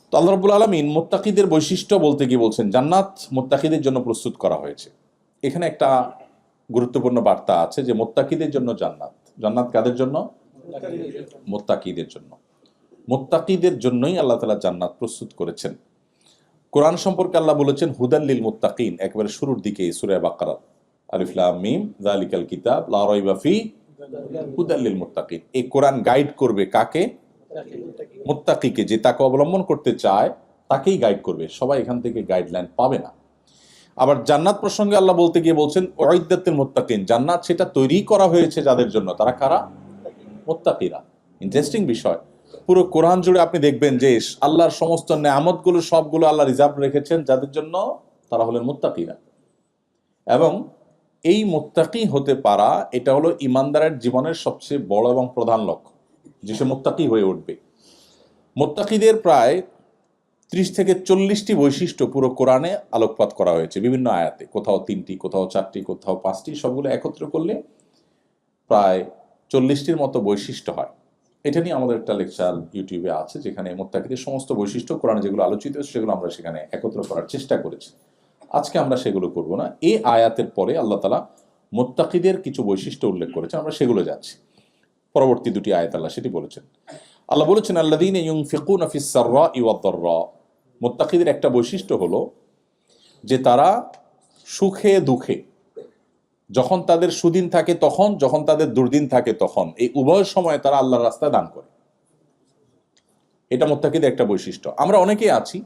তো আল্লাহ রাব্বুল আলামিন মুত্তাকিদের বৈশিষ্ট্য বলতে গিয়ে বলছেন জান্নাত মুত্তাকিদের জন্য প্রস্তুত করা হয়েছে। এখানে একটা গুরুত্বপূর্ণ বার্তা আছে যে মুত্তাকিদের জন্য জান্নাত। জান্নাত কাদের জন্য? মুত্তাকিদের জন্য। মুত্তাকিদের জন্যই আল্লাহ তাআলা জান্নাত প্রস্তুত করেছেন। কোরআন সম্পর্কে আল্লাহ বলেছেন হুদাল লিল মুত্তাকিন, একেবারে শুরুর দিকে সূরা বাকারা, আলিফ লাম মিম যালিকাল কিতাব লা রাইবা ফি হুদাল লিল মুত্তাকিন। এই কোরআন গাইড করবে কাকে? মুত্তাকিকে। যে তাকে অবলম্বন করতে চায় তাকেই গাইড করবে, সবাই এখান থেকে গাইডলাইন পাবে না। আবার জান্নাত প্রসঙ্গে আল্লাহ বলতে গিয়ে বলছেন উইদ্দাতুল মুত্তাকিন, জান্নাত সেটা তৈরি করা হয়েছে যাদের জন্য। তারা কারা? মুত্তাকিরা। ইন্টারেস্টিং বিষয়, পুরো কোরআন জুড়ে আপনি দেখবেন যে আল্লাহর সমস্ত নেয়ামতগুলো সবগুলো আল্লাহ রিজার্ভ রেখেছেন যাদের জন্য, তারা হলেন মুত্তাকিরা। এবং এই মুত্তাকি হতে পারা এটা হলো ইমানদারের জীবনের সবচেয়ে বড় এবং প্রধান লক্ষ্য, যে সে মুত্তাকি হয়ে উঠবে। মুত্তাকিদের প্রায় 30 থেকে 40টি বৈশিষ্ট্য পুরো কোরআনে আলোকপাত করা হয়েছে বিভিন্ন আয়াতে, কোথাও 3টি, কোথাও 4টি, কোথাও 5টি, সবগুলো একত্র করলে প্রায় 40টির মতো বৈশিষ্ট্য হয়। এটা নিয়ে আমাদের একটা লেকচার ইউটিউবে আছে, যেখানে মুত্তাকিদের সমস্ত বৈশিষ্ট্য কোরআনে যেগুলো আলোচিত সেগুলো আমরা সেখানে একত্র করার চেষ্টা করেছি। আজকে আমরা সেগুলো করব না। এই আয়াতের পরে আল্লাহ তাআলা মুত্তাকিদের কিছু বৈশিষ্ট্য উল্লেখ করেছেন, আমরা সেগুলো যাচ্ছি। পরবর্তী দুটি আয়াত আল্লাহ সেটি বলেছেন। আল্লাহ বলেছেন আল্লাযীনা ইউনফিকুনা ফিস সাররাই ওয়াদ দাররা। মুত্তাকিদের একটা বৈশিষ্ট্য হলো যে তারা সুখে দুঃখে, যখন তাদের সুদিন থাকে তখন, যখন তাদের দুর্দিন থাকে তখন, এই উভয় সময়ে তারা আল্লাহর রাস্তায় দান করে। এটা মুত্তাকিদের একটা বৈশিষ্ট্য। আমরা অনেকেই আছি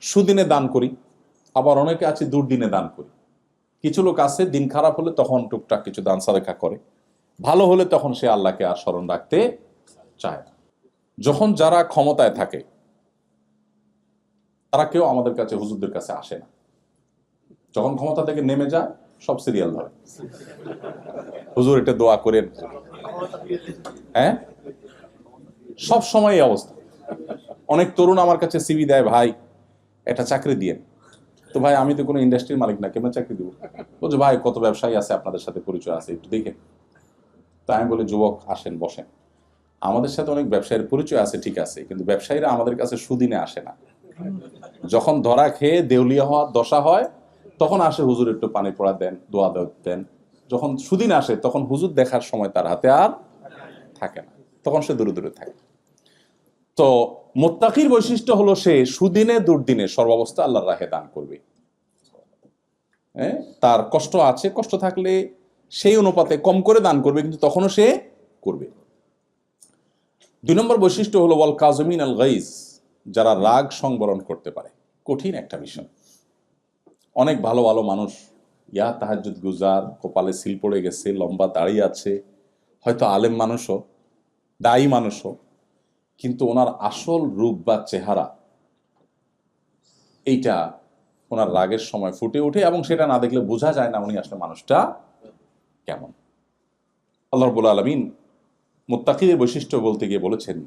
সুদিনে দান করি, আবার অনেকে আছে দুর্দিনে দান করি। কিছু লোক আছে দিন খারাপ হলে তখন টুকটাক কিছু দান সাদেকা করে, ভালো হলে তখন সে আল্লাহকে আর স্মরণ রাখতে চায় না। যখন যারা ক্ষমতায় থাকে তারা কেউ আমাদের কাছে, হুজুরদের কাছে আসে না। যখন ক্ষমতা থেকে নেমে যায় সব সিরিয়াল ধরে, হুজুর এটা দোয়া করেন। হ্যাঁ, সব সময় এই অবস্থা। অনেক তরুণ আমার কাছে সিভি দেয়, ভাই একটা চাকরি দিয়ে। তো ভাই আমি তো কোনো ইন্ডাস্ট্রির মালিক না, কেমন চাকরি দিব? বলছে ভাই কত ব্যবসায়ী আছে আপনাদের সাথে পরিচয় আছে, একটু দেখেন। তো আমি বলি যুবক আসেন বসেন, আমাদের সাথে অনেক ব্যবসায়ীর পরিচয় আছে ঠিক আছে, কিন্তু ব্যবসায়ীরা আমাদের কাছে সুদিনে আসে না। যখন ধরা খেয়ে দেউলিয়া হওয়ার দশা হয় তখন আসে, হুজুর একটু পানি পড়া দেন, দোয়া দেন। যখন সুদিন আসে তখন হুজুর দেখার সময় তার হাতে আর থাকে না, তখন সে দূরে দূরে থাকে। তো মুত্তাকির বৈশিষ্ট্য হলো সে সুদিনে দুর্দিনে সর্বাবস্থা আল্লাহর রাহে দান করবে। তার কষ্ট আছে, কষ্ট থাকলে সেই অনুপাতে কম করে দান করবে, কিন্তু তখনও সে করবে। 2 নম্বর বৈশিষ্ট্য হলো ওয়াল কাযিমিন আল গাইজ, যারা রাগ সংবরণ করতে পারে। কঠিন একটা বিষয়। অনেক ভালো ভালো মানুষ, ইয়া তাহাজ্জুদ গুজার, কপালে সিল পড়ে গেছে, লম্বা দাড়ি আছে, হয়তো আলেম মানুষও, দায়ী মানুষও, কিন্তু ওনার আসল রূপ বা চেহারা এইটা ওনার রাগের সময় ফুটে ওঠে, এবং সেটা না দেখলে বোঝা যায় না উনি আসলে মানুষটা কেমন। আল্লাহ রাব্বুল আলামিন মুত্তাকিদের বৈশিষ্ট্য বলতে গিয়ে বলেছেন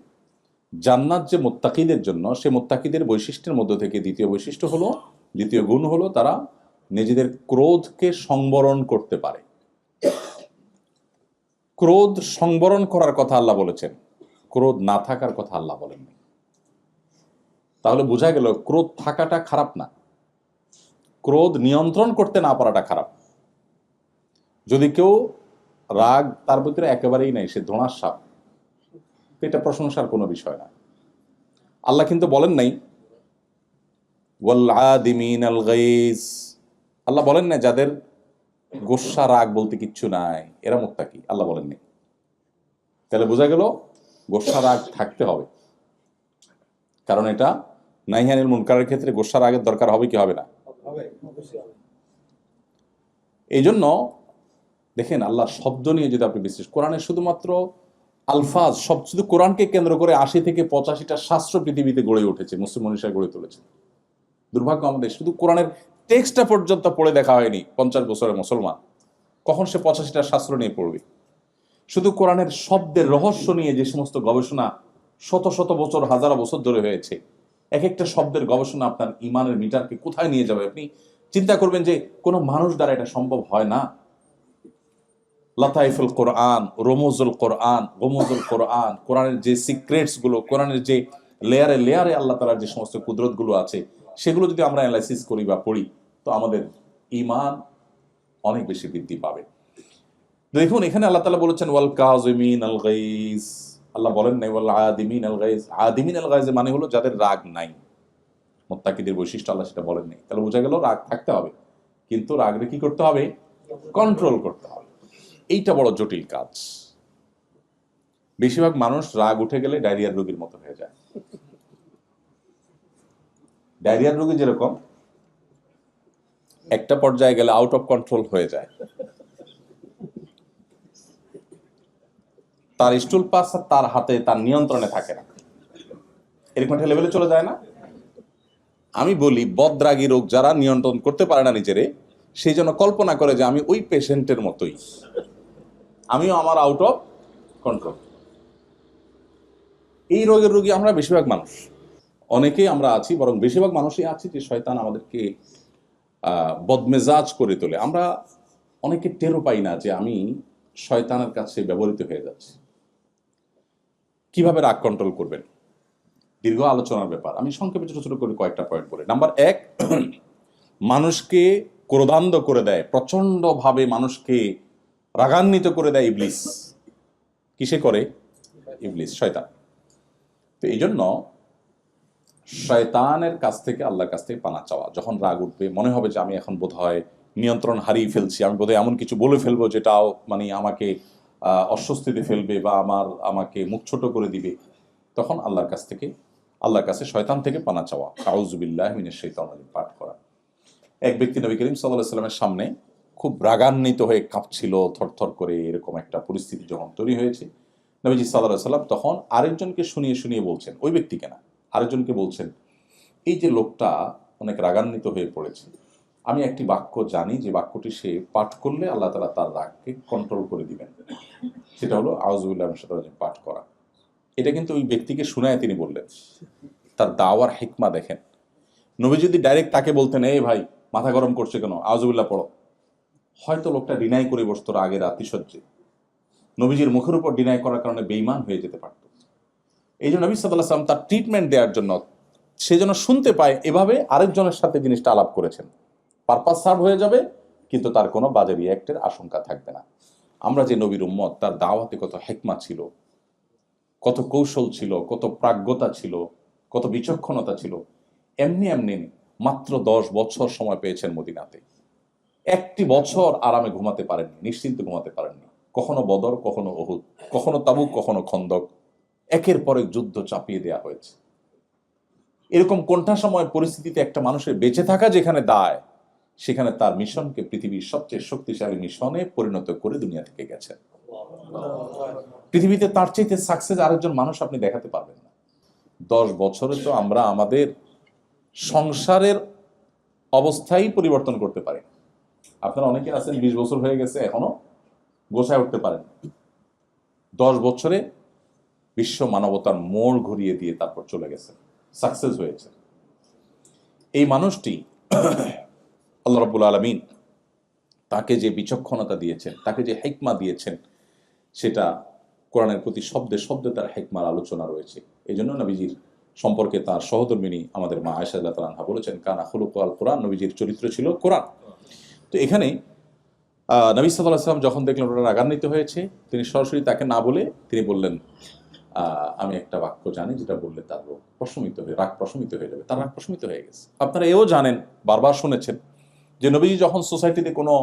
জান্নাত যে মুত্তাকিদের জন্য, সে মুত্তাকিদের বৈশিষ্ট্যের মধ্য থেকে দ্বিতীয় গুণ হলো তারা নিজেদের ক্রোধকে সংবরণ করতে পারে। ক্রোধ সংবরণ করার কথা আল্লাহ বলেছেন, ক্রোধ না থাকার কথা আল্লাহ বলেননি। তাহলে বোঝা গেল ক্রোধ থাকাটা খারাপ না, ক্রোধ নিয়ন্ত্রণ করতে না পারাটা খারাপ। যদি কেউ রাগ তার ভিতরে একেবারেই নাই, সে ধোঁয়ার সাপ, এটা প্রশংসার কোনো বিষয় না। আল্লাহ কিন্তু বলেন নাই ওয়াল আদিমিন আল গাইজ, আল্লাহ বলেন না যাদের গোসা রাগ বলতে কিচ্ছু নাই এরা মুত্তাকি, আল্লাহ বলেন নাই। তাহলে বোঝা গেল গোসা রাগ থাকতে হবে, কারণ এটা নাহিয়ানিল মুনকারের ক্ষেত্রে গোসা রাগের দরকার হবে কি হবে না? এই জন্য দেখেন আল্লাহ শব্দ নিয়ে যদি আপনি বিশেষ কোরআনে শুধুমাত্র আলফাজ, সব শুধু কোরআনকে কেন্দ্র করে 80 থেকে 85টা শাস্ত্র পৃথিবীতে গড়ে উঠেছে, মুসলিম মনীষা গড়ে তুলেছে। দুর্ভাগ্য আমাদের, শুধু কোরআনের টেক্সটটা পর্যন্ত পড়ে দেখা হয়নি 50 বছরের মুসলমান, কখন সে 85টা শাস্ত্র নিয়ে পড়বে? শুধু কোরআনের শব্দের রহস্য নিয়ে যে সমস্ত গবেষণা শত শত বছর, হাজার বছর ধরে হয়েছে, এক একটা শব্দের গবেষণা আপনার ইমানের মিটারকে কোথায় নিয়ে যাবে। আপনি চিন্তা করবেন যে কোনো মানুষ দ্বারা এটা সম্ভব হয় না। লাতাইফুল কোরআন, রমুজুল কোরআন, গমুজুল কোরআন, কোরআনের যে সিক্রেটস গুলো, কোরআনের যে লেয়ারে লেয়ারে আল্লাহ তাআলার যে সমস্ত কুদরত গুলো আছে, সেগুলো যদি আমরা অ্যানালাইসিস করি বা পড়ি, তো আমাদের ঈমান অনেক বেশি বৃদ্ধি পাবে। দেখুন এখানে আল্লাহ তাআলা বলেছেন ওয়াল কাযিমিন আল গাইজ, আল্লাহ বলেন নাই ওয়াল আদিমিন আল গাইজ। আদিমিন আল গাইজ মানে হলো যাদের রাগ নাই। মুত্তাকিদের বৈশিষ্ট্য আল্লাহ সেটা বলেন নাই। তাহলে বোঝা গেল রাগ থাকতে হবে, কিন্তু রাগরে কি করতে হবে? কন্ট্রোল করতে হবে। এইটা বড় জটিল কাজ। বেশিরভাগ মানুষ রাগ উঠে গেলে ডায়রিয়ার রোগীর মতো হয়ে যায়। ডায়রিয়ার রোগী যেরকম একটা পর্যায়ে গেলে আউট অফ কন্ট্রোল হয়ে যায়, তার স্টুল পাস তার হাতে, তার নিয়ন্ত্রণে থাকে না, এরকম একটা লেভেলে চলে যায় না? আমি বলি বদরাগী রোগ যারা নিয়ন্ত্রণ করতে পারে না নিজেরে, সেই জন্য কল্পনা করে যে আমি ওই পেশেন্টের মতোই, আমিও আমার আউট অফ কন্ট্রোল। এই রোগের রোগী আমরা বেশিরভাগ মানুষ, অনেকেই আমরা আছি, বরং বেশিরভাগ মানুষই আছি যে শয়তান আমাদেরকে বদমেজাজ করে তোলে। আমরা অনেকে টেরও পাই না যে আমি শয়তানের কাছে ব্যবহৃত হয়ে যাচ্ছি। কিভাবে রাগ কন্ট্রোল করবেন? দীর্ঘ আলোচনার ব্যাপার, আমি সংক্ষেপে ছোট ছোট করে কয়েকটা পয়েন্ট বলি। নাম্বার 1, মানুষকে ক্রোধান্ধ করে দেয়, প্রচন্ড ভাবে মানুষকে রাগান্বিত করে দেয় ইবলিস। কিসে করে? ইবলিস, শয়তান। তো এই জন্য শয়তানের কাছ থেকে আল্লাহর কাছ থেকে পানা চাওয়া। যখন রাগ উঠবে, মনে হবে যে আমি এখন বোধহয় নিয়ন্ত্রণ হারিয়ে ফেলছি, আমি বোধহয় এমন কিছু বলে ফেলবো যেটাও মানে আমাকে অস্বস্তিতে ফেলবে বা আমাকে মুখ ছোট করে দিবে, তখন আল্লাহর কাছে শয়তান থেকে পানা চাওয়া, আউযু বিল্লাহি মিনাশ শাইতানির রাজিম পাঠ করা। এক ব্যক্তি নবী করিম সাল্লাল্লাহু আলাইহি সাল্লামের সামনে খুব রাগান্বিত হয়ে কাঁপছিল, থরথর করে, এরকম একটা পরিস্থিতি যখন তৈরি হয়েছে, নবীজি সাল্লাল্লাহু আলাইহি সাল্লাম তখন আরেকজনকে শুনিয়ে শুনিয়ে বলছেন, ওই ব্যক্তিকে না, আরেকজনকে বলছেন, এই যে লোকটা অনেক রাগান্বিত হয়ে পড়েছে, আমি একটি বাক্য জানি যে বাক্যটি সে পাঠ করলে আল্লাহ তাআলা তার রাগকে কন্ট্রোল করে দিবেন, সেটা হলো আউযু বিল্লাহি মিনাশ শাইতানির রাজিম পাঠ করা। এটা কিন্তু ওই ব্যক্তিকে শুনায় তিনি বললেন। তার দাওয়ার হিকমা দেখেন। নবী যদি ডাইরেক্ট তাকে বলতেন, এই ভাই মাথা গরম করছে কেন, আউযু বিল্লাহ পড়ো, হয়তো লোকটা ডিনাই করে বসতো রাগের আতিশয্যে, নবীজির মুখের উপর ডিনাই করার কারণে বেঈমান হয়ে যেতে পারত। এই জন্য নবী সাল্লাল্লাহু আলাইহি ওয়াসাল্লাম তার ট্রিটমেন্ট দেওয়ার জন্য, সে যেন শুনতে পায়, এভাবে আরেকজনের সাথে জিনিসটা আলাপ করেছেন। পারপাস সার্ভ হয়ে যাবে, কিন্তু তার কোনো বাজে রিঅ্যাক্টের আশঙ্কা থাকবে না। আমরা যে নবীর উম্মত, তার দাওয়াতে কত হিকমা ছিল, কত কৌশল ছিল, কত প্রাজ্ঞতা ছিল, কত বিচক্ষণতা ছিল। এমনি এমনি মাত্র 10 বছর সময় পেয়েছেন মদিনাতে, একটি বছর আরামে ঘুমাতে পারেননি, নিশ্চিন্তে ঘুমাতে পারেননি। কখনো বদর, কখনো উহুদ, কখনো তাবুক, কখনো খন্দক, একের পর এক যুদ্ধ চাপিয়ে দেওয়া হয়েছে। এরকম কোণঠাসময় পরিস্থিতিতে একটা মানুষের বেঁচে থাকা যেখানে দায়, সেখানে তার মিশনকে পৃথিবীর সবচেয়ে শক্তিশালী মিশনে পরিণত করে দুনিয়া থেকে গেছে। পৃথিবীতে তার চাইতে সাকসেস আরেকজন মানুষ আপনি দেখাতে পারবেন না। 10 বছরে তো আমরা আমাদের সংসারের অবস্থাই পরিবর্তন করতে পারি। আপনারা অনেকে আছেন 20 বছর হয়ে গেছে, এখনো গোছায় উঠতে পারেন। 10 বছরে বিশ্ব মানবতার মোড় ঘুরিয়ে দিয়ে তারপর চলে গেছে, সাকসেস হয়েছে। এই মানুষটি আল্লাহ রাব্বুল আলামিন তাকে যে বিচক্ষণতা দিয়েছেন, তাকে যে হিকমা দিয়েছেন, সেটা কোরআনের প্রতি শব্দে শব্দে তার হিকমার আলোচনা রয়েছে। এই জন্য নবীজির সম্পর্কে তার সহধর্মিনী আমাদের মা আয়েশা রাদিয়াল্লাহু তাআলা আনহা বলেছেন, কানা খুলুকুল কোরআন, নবীজির চরিত্র ছিল কোরআন। তো এখানে নবী সাল্লাল্লাহু আলাইহি ওয়াসাল্লাম যখন দেখলেন ওরা রাগান্বিত হয়েছে, তিনি সরাসরি তাকে না বলে তিনি বললেন, আমি একটা বাক্য জানি যেটা বললে তার রাগ প্রশমিত হয়ে যাবে। তার রাগ প্রশমিত হয়ে গেছে। আপনারা এও জানেন, বারবার শুনেছেন যে নবীজি যখন সোসাইটিতে কোনো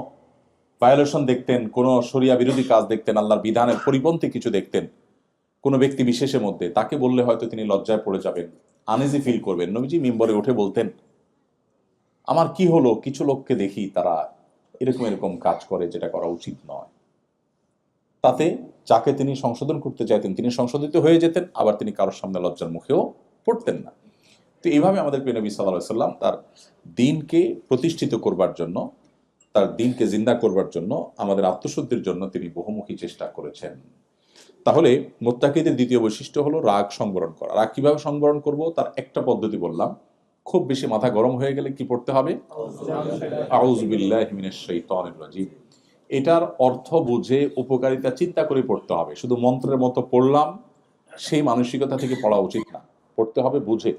ভায়োলেশন দেখতেন, কোনো শরিয়া বিরোধী কাজ দেখতেন, আল্লাহর বিধানের পরিপন্থী কিছু দেখতেন কোনো ব্যক্তি বিশেষের মধ্যে, তাকে বললে হয়তো তিনি লজ্জায় পড়ে যাবেন, আনইজি ফিল করবেন, নবীজি মিম্বরে উঠে বলতেন, আমার কি হলো, কিছু লোককে দেখি তারা এরকম এরকম কাজ করে যেটা করা উচিত নয়। তাতে যাকে তিনি সংশোধন করতে চাইতেন তিনি সংশোধিত হয়ে যেতেন, আবার তিনি কারোর সামনে লজ্জার মুখেও পড়তেন না। তো এইভাবে আমাদের প্রিয় নবী সাল্লাল্লাহু আলাইহি ওয়াসাল্লাম তার দ্বীনকে প্রতিষ্ঠিত করবার জন্য, তার দ্বীনকে জিন্দা করবার জন্য, আমাদের আত্মশুদ্ধির জন্য তিনি বহুমুখী চেষ্টা করেছেন। তাহলে মুত্তাকিদের দ্বিতীয় বৈশিষ্ট্য হলো রাগ সংবরণ করা। রাগ কিভাবে সংবরণ করব, তার একটা পদ্ধতি বললাম, খুব বেশি মাথা গরম হয়ে গেলে কি পড়তে হবে? আউযু বিল্লাহি মিনাশ শাইতানির রাজিম। এটার অর্থ বুঝে উপকারিতা চিন্তা করে পড়তে হবে। শুধু মন্ত্রের মতো পড়লাম সেই মানসিকতা থেকে পড়া উচিত না, পড়তে হবে বুঝে।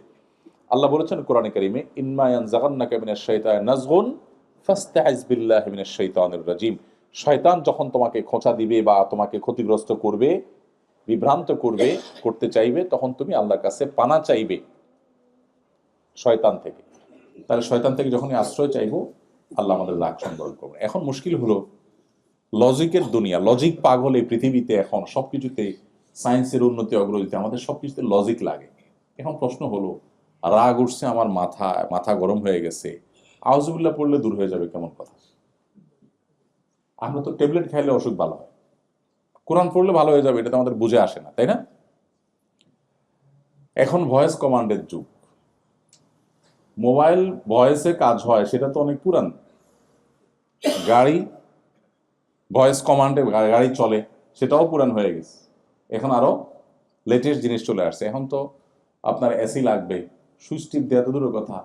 আল্লাহ বলেছেন কোরআনে কারিমে, ইম্মা ইয়ানজাগান্নাকা মিনাশ শাইতানি নাজগুন ফাস্তাইজ বিল্লাহি মিনাশ শাইতানির রাজিম। শয়তান যখন তোমাকে খোঁচা দিবে বা তোমাকে ক্ষতিগ্রস্ত করবে, বিভ্রান্ত করবে, করতে চাইবে, তখন তুমি আল্লাহর কাছে পানা চাইবে শয়তান থেকে। তাহলে শয়তান থেকে যখনই আশ্রয় চাইবো, আল্লাহ আমাদের রাগ সংবরণ করবে। এখন মুশকিল হলো, লজিকের দুনিয়া, লজিক পাগল এই পৃথিবীতে, এখন সবকিছুতে সায়েন্সের উন্নতি অগ্রগতি, আমাদের সবকিছুতে লজিক লাগে। এখন প্রশ্ন হলো, রাগ উঠছে আমার মাথা গরম হয়ে গেছে, আউযুবিল্লাহ পড়লে দূর হয়ে যাবে, কেমন কথা? আমরা তো ট্যাবলেট খাইলে অসুখ ভালো হয়, কোরআন পড়লে ভালো হয়ে যাবে, এটা তো আমাদের বুঝে আসে না, তাই না? এখন ভয়েস কমান্ডের যুগ, মোবাইল ভয়েসে কাজ হয় সেটা তো অনেক পুরান। গাড়ি ভয়েস কমান্ডে গাড়ি চলে, সেটাও পুরান হয়ে গেছে। এখন আরো লেটেস্ট জিনিস চলে আসছে। এখন তো আপনার এসি লাগবে, সুইচ টিপ দেওয়া তো দূরের কথা,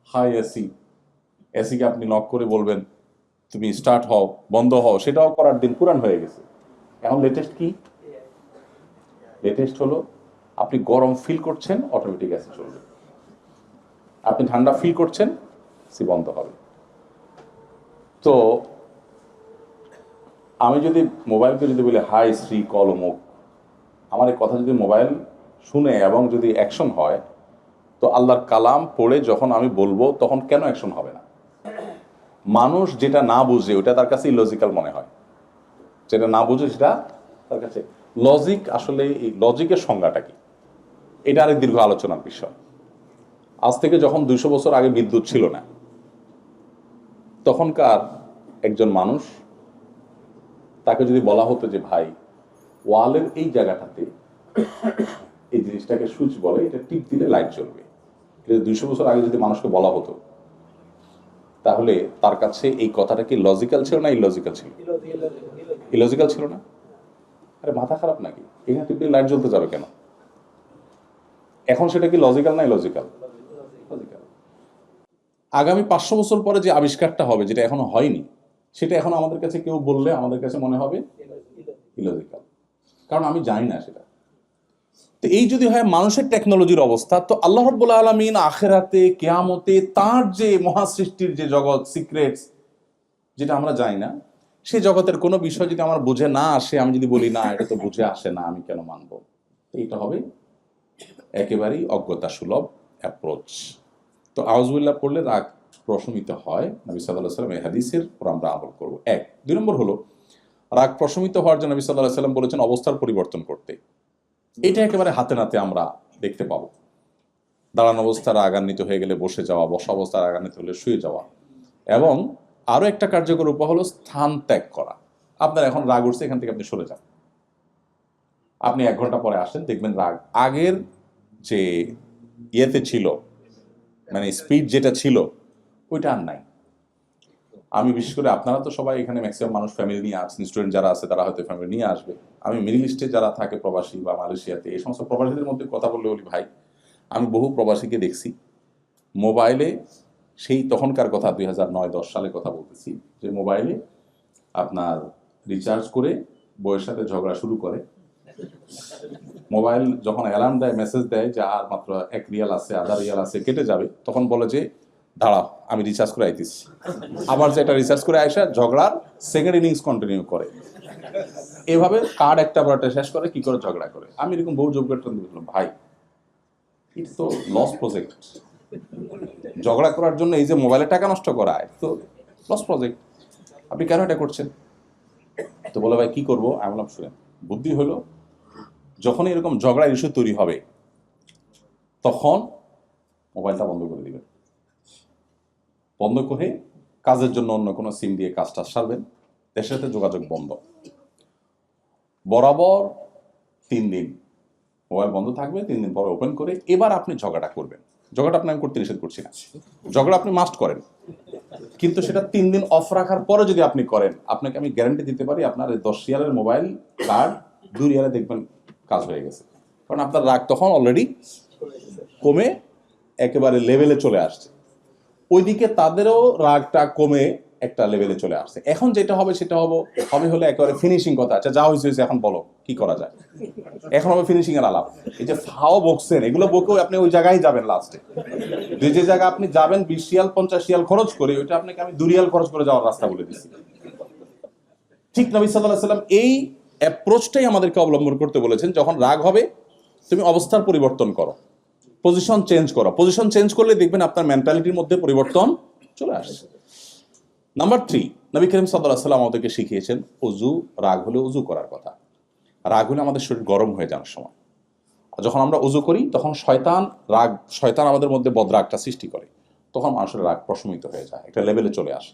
হাই এসি, এসিকে আপনি লক করে বলবেন তুমি স্টার্ট হও, বন্ধ হও, সেটাও করার দিন পুরান হয়ে গেছে। এখন লেটেস্ট কি? লেটেস্ট হলো আপনি গরম ফিল করছেন, অটোমেটিক এসি চলবে। আপনি ঠান্ডা ফিল করছেন, এসি বন্ধ হবে। তো আমি যদি মোবাইলকে যদি বলি হাই শ্রী কল অমুক, আমার এই কথা যদি মোবাইল শুনে এবং যদি অ্যাকশন হয়, তো আল্লাহর কালাম পড়ে যখন আমি বলবো তখন কেন অ্যাকশন হবে না? মানুষ যেটা না বুঝে ওটা তার কাছে ইলজিক্যাল মনে হয়, যেটা না বুঝে সেটা তার কাছে লজিক। আসলে এই লজিকের সংজ্ঞাটা কি, এটা আরেক দীর্ঘ আলোচনার বিষয়। আজ থেকে যখন 200 বছর আগে বিদ্যুৎ ছিল না, তখনকার একজন মানুষ, তাকে যদি বলা হতো যে ভাই ওয়ালের এই জায়গাটাতে এই জিনিসটাকে সুইচ বলে, এটা টিপ দিলে লাইট জ্বলবে, এটা 200 বছর আগে যদি মানুষকে বলা হতো, তাহলে তার কাছে এই কথাটা কি লজিক্যাল ছিল না ইলজিক্যাল ছিল? ইলজিক্যাল ছিল না। আরে মাথা খারাপ নাকি, এখানে টিপ দিলে লাইট জ্বলতে যাবে কেন? এখন সেটা কি লজিক্যাল না ইলজিক্যাল? লজিক্যাল। আগামী 500 বছর পরে যে আবিষ্কারটা হবে, যেটা এখনো হয়নি, সেটা এখন আমাদের কাছে কেউ বললে আমাদের কাছে মনে হবে ইলজিক্যাল, কারণ আমি জানি না সেটা। তো এই যদি হয় মানুষের টেকনোলজির অবস্থা, তো আল্লাহ রাব্বুল আলামিন আখিরাতে, কিয়ামতে তার যে মহাসৃষ্টির যে জগৎ, সিক্রেটস, যেটা আমরা জানি না, সেই জগতের কোনো বিষয় যদি আমার বুঝে না আসে, আমি যদি বলি না এটা তো বুঝে আসে না, আমি কেন মানবো? এইটা হবে একেবারেই অজ্ঞতা সুলভ অ্যাপ্রোচ। তো আউযুবিল্লাহ পড়লে রাগ প্রশমিত হয়, নবী সাল্লাল্লাহু আলাইহি ওয়াসাল্লাম এই হাদিসের উপর আমরা আমল করব। 1। 2 নম্বর হলো, রাগ প্রশমিত হওয়ার জন্য নবী সাল্লাল্লাহু আলাইহি ওয়াসাল্লাম বলেছেন অবস্থার পরিবর্তন করতে। এটা একেবারে হাতে নাতে আমরা দেখতে পাবো। দাঁড়ানো অবস্থার রাগান্বিত হয়ে গেলে বসে যাওয়া, বসা অবস্থার রাগান্বিত হলে শুয়ে যাওয়া, এবং আরো একটা কার্যকর উপায় হলো স্থান ত্যাগ করা। আপনার এখন রাগ উঠছে, এখান থেকে আপনি সরে যান, আপনি 1 ঘন্টা পরে আসেন, দেখবেন রাগ আগের যে ইয়েতে ছিল, মানে স্পিড যেটা ছিল ওইটা আর নাই। আমি বিশেষ করে, আপনারা তো সবাই এখানে ম্যাক্সিমাম মানুষ ফ্যামিলি নিয়ে আসছেন, স্টুডেন্ট যারা আছে তারা হয়তো ফ্যামিলি নিয়ে আসবে। আমি মিডল ইস্টে যারা থাকে প্রবাসী বা মালয়েশিয়াতে, এই সমস্ত প্রবাসীদের মধ্যে কথা বললে বলি ভাই, আমি বহু প্রবাসীকে দেখছি মোবাইলে, সেই তখনকার কথা 2009-10 সালে কথা বলতেছি, যে মোবাইলে আপনার রিচার্জ করে বউয়ের সাথে ঝগড়া শুরু করে। মোবাইল যখন অ্যালার্ম দেয়, মেসেজ দেয় যে আর মাত্র 1 রিয়াল আছে, আধা রিয়াল আছে, কেটে যাবে, তখন বলে যে দাঁড়াও আমি রিচার্জ করে আইতেছি। আবার যে এটা রিচার্জ করে আইসা ঝগড়ার সেকেন্ড ইনিংস কন্টিনিউ করে। এভাবে কার্ড একটা পরটা শেষ করে, কি করে ঝগড়া করে। আমি এরকম বহু যোগ্যতা দেখলাম, ভাই ইটস তো লস প্রজেক্ট। ঝগড়া করার জন্য এই যে মোবাইলে টাকা নষ্ট করা, তো লস প্রজেক্ট, আপনি কেন এটা করছেন? তো বলে ভাই কি করবো? আমি বললাম শুনেন, বুদ্ধি হলো যখনই এরকম ঝগড়ার ইস্যু তৈরি হবে, তখন মোবাইলটা বন্ধ করে দিবেন। বন্ধ করে কাজের জন্য অন্য কোনো সিম দিয়ে কাজটা সারবেন, দেশের সাথে যোগাযোগ বন্ধ। বরাবর 3 দিন মোবাইল বন্ধ থাকবে, 3 দিন পরে ওপেন করে এবার আপনি ঝগড়াটা করবেন। ঝগড়া আপনি আমি করতে নিষেধ করছি না, ঝগড়া আপনি মাস্ট করেন, কিন্তু সেটা 3 দিন অফ রাখার পরে যদি আপনি করেন, আপনাকে আমি গ্যারান্টি দিতে পারি আপনার 10 রিয়ালের মোবাইল কার্ড 2 রিয়ালে দেখবেন কাজ হয়ে গেছে। কারণ আপনার রাগ তখন অলরেডি কমে একেবারে লেভেলে চলে আসছে, ওইদিকে তাদেরও রাগটা কমে একটা লেভেলে চলে আসছে। এখন যেটা হবে সেটা হলে একেবারে ফিনিশিং কথা, আচ্ছা যা হয়েছে এখন বলো কি করা যায়, এখন হবে ফিনিশিং এর আলাপ। এই যে ফাও বকছেন, এগুলো বকেও আপনি ওই জায়গায় যাবেন লাস্টে, যে জায়গায় আপনি যাবেন 20 রিয়াল 50 রিয়াল খরচ করে, ওইটা আপনাকে আমি 2 রিয়াল খরচ করে যাওয়ার রাস্তা বলে দিচ্ছি। ঠিক নবী সাল্লাল্লাহু আলাইহি ওয়াসাল্লাম এই অ্যাপ্রোচটাই আমাদেরকে অবলম্বন করতে বলেছেন। যখন রাগ হবে তুমি অবস্থার পরিবর্তন করো, পজিশন চেঞ্জ করো। পজিশন চেঞ্জ করলে দেখবেন আপনার মেন্টালিটির মধ্যে পরিবর্তন চলে আসছে। নাম্বার 3, নবী করিম সাল্লাল্লাহু আলাইহি ওয়াসাল্লাম আমাদেরকে শিখিয়েছেন অজু, রাগ হলে অজু করার কথা। রাগ হলে আমাদের শরীর গরম হয়ে যাওয়ার সময় যখন আমরা অজু করি তখন শয়তান আমাদের মধ্যে বদরাগটা সৃষ্টি করে, তখন মানুষের রাগ প্রশমিত হয়ে যায়, একটা লেভেলে চলে আসে।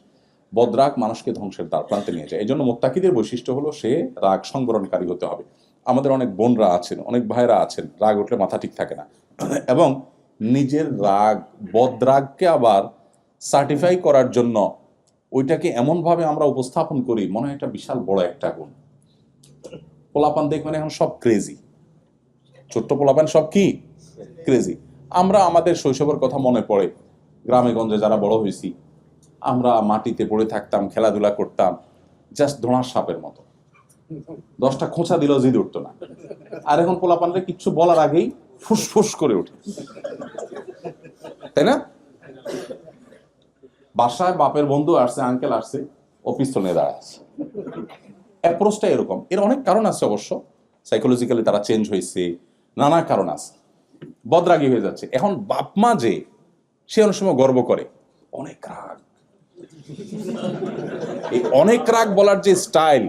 বদরাগ মানুষকে ধ্বংসের দ্বার প্রান্তে নিয়ে যায়। এই জন্য মুত্তাকিদের বৈশিষ্ট্য হলো সে রাগ সংবরণকারী হতে হবে। আমাদের অনেক বোনরা আছেন, অনেক ভাইরা আছেন, রাগ উঠলে মাথা ঠিক থাকে না, এবং নিজের বদরাগকে আবার সার্টিফাই করার জন্য ওইটাকে এমনভাবে আমরা উপস্থাপন করি মনে হয় এটা বিশাল বড় একটা গুণ। পোলাপান দেখবেন এখন সব ক্রেজি, ছোট্ট পোলাপান সব কি ক্রেজি। আমরা আমাদের শৈশবের কথা মনে পড়ে, গ্রামে গঞ্জে যারা বড় হয়েছি আমরা মাটিতে পড়ে থাকতাম, খেলাধুলা করতাম জাস্ট ধোঁড়ার সাপের মতো, 10টা খোঁচা দিলেও জিদ উঠতো না। আর এখন পোলাপানরে কিচ্ছু বলার আগেই ফুসফুস করে ওঠে, তাই না? বাসায় বাপের বন্ধু আসছে, আঙ্কেল আসছে, ও পিস্তল নিয়ে দাঁড়ায় আছে। অ্যাপ্রোচটা এরকম। এর অনেক কারণ আছে অবশ্য, সাইকোলজিক্যালি তারা চেঞ্জ হয়েছে, নানা কারণ আছে, বদরাগী হয়ে যাচ্ছে। এখন বাপ মা যে সে অনেক সময় গর্ব করে অনেক রাগ, এই অনেক রাগ বলার যে স্টাইল,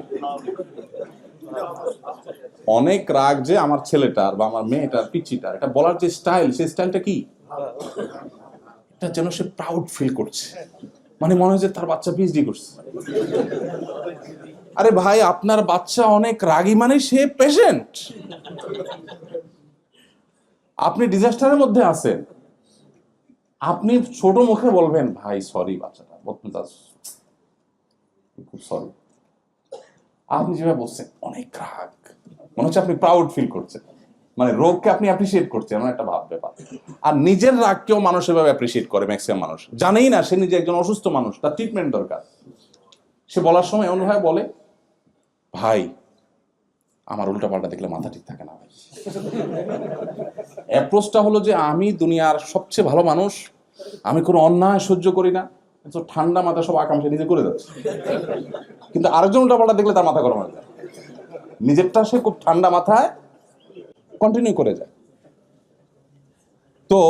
অনেক রাগ যে আমার ছেলেটার বা আমার মেয়েটার পিচ্চিটার, এটা বলার যে স্টাইল, সেই স্টাইলটা কি এটা যেন সে প্রাউড ফিল করছে, মানে মনে হয় যে তার বাচ্চা পিএইচডি করছে। আরে ভাই, আপনার বাচ্চা অনেক রাগী মানে সে পেশেন্ট, আপনি ডিজাস্টারের মধ্যে আছেন, আপনি ছোট মুখে বলবেন ভাই সরি বাচ্চাটা খুব সরি, আপনি যেভাবে বলছেন অনেক রাগ, মনে হচ্ছে আপনি প্রাউড ফিল করছেন, মানে রোগকে আপনি অ্যাপ্রিসিয়েট করছেন, এমন একটা ভাব ব্যাপার। আর নিজের রাগকেও মানুষ এভাবে অ্যাপ্রিসিয়েট করে, ম্যাক্সিমাম মানুষ জানেই না সে নিজে একজন অসুস্থ মানুষ, তার ট্রিটমেন্ট দরকার। সে বলার সময় এমনভাবে বলে ভাই আমার উল্টা পাল্টা দেখলে মাথা ঠিক থাকে না ভাই। অ্যাপ্রোচটা হলো যে আমি দুনিয়ার সবচেয়ে ভালো মানুষ, আমি কোনো অন্যায় সহ্য করি না, তো ঠান্ডা মাথা সব আকাঙ্ক্ষা নিজে করে যাচ্ছে, কিন্তু আরেকজন উল্টা পাল্টা দেখলে তার মাথা গরম হয়ে যায়, নিজেরটা সে খুব ঠান্ডা মাথায় কন্টিনিউ করে যায়। তো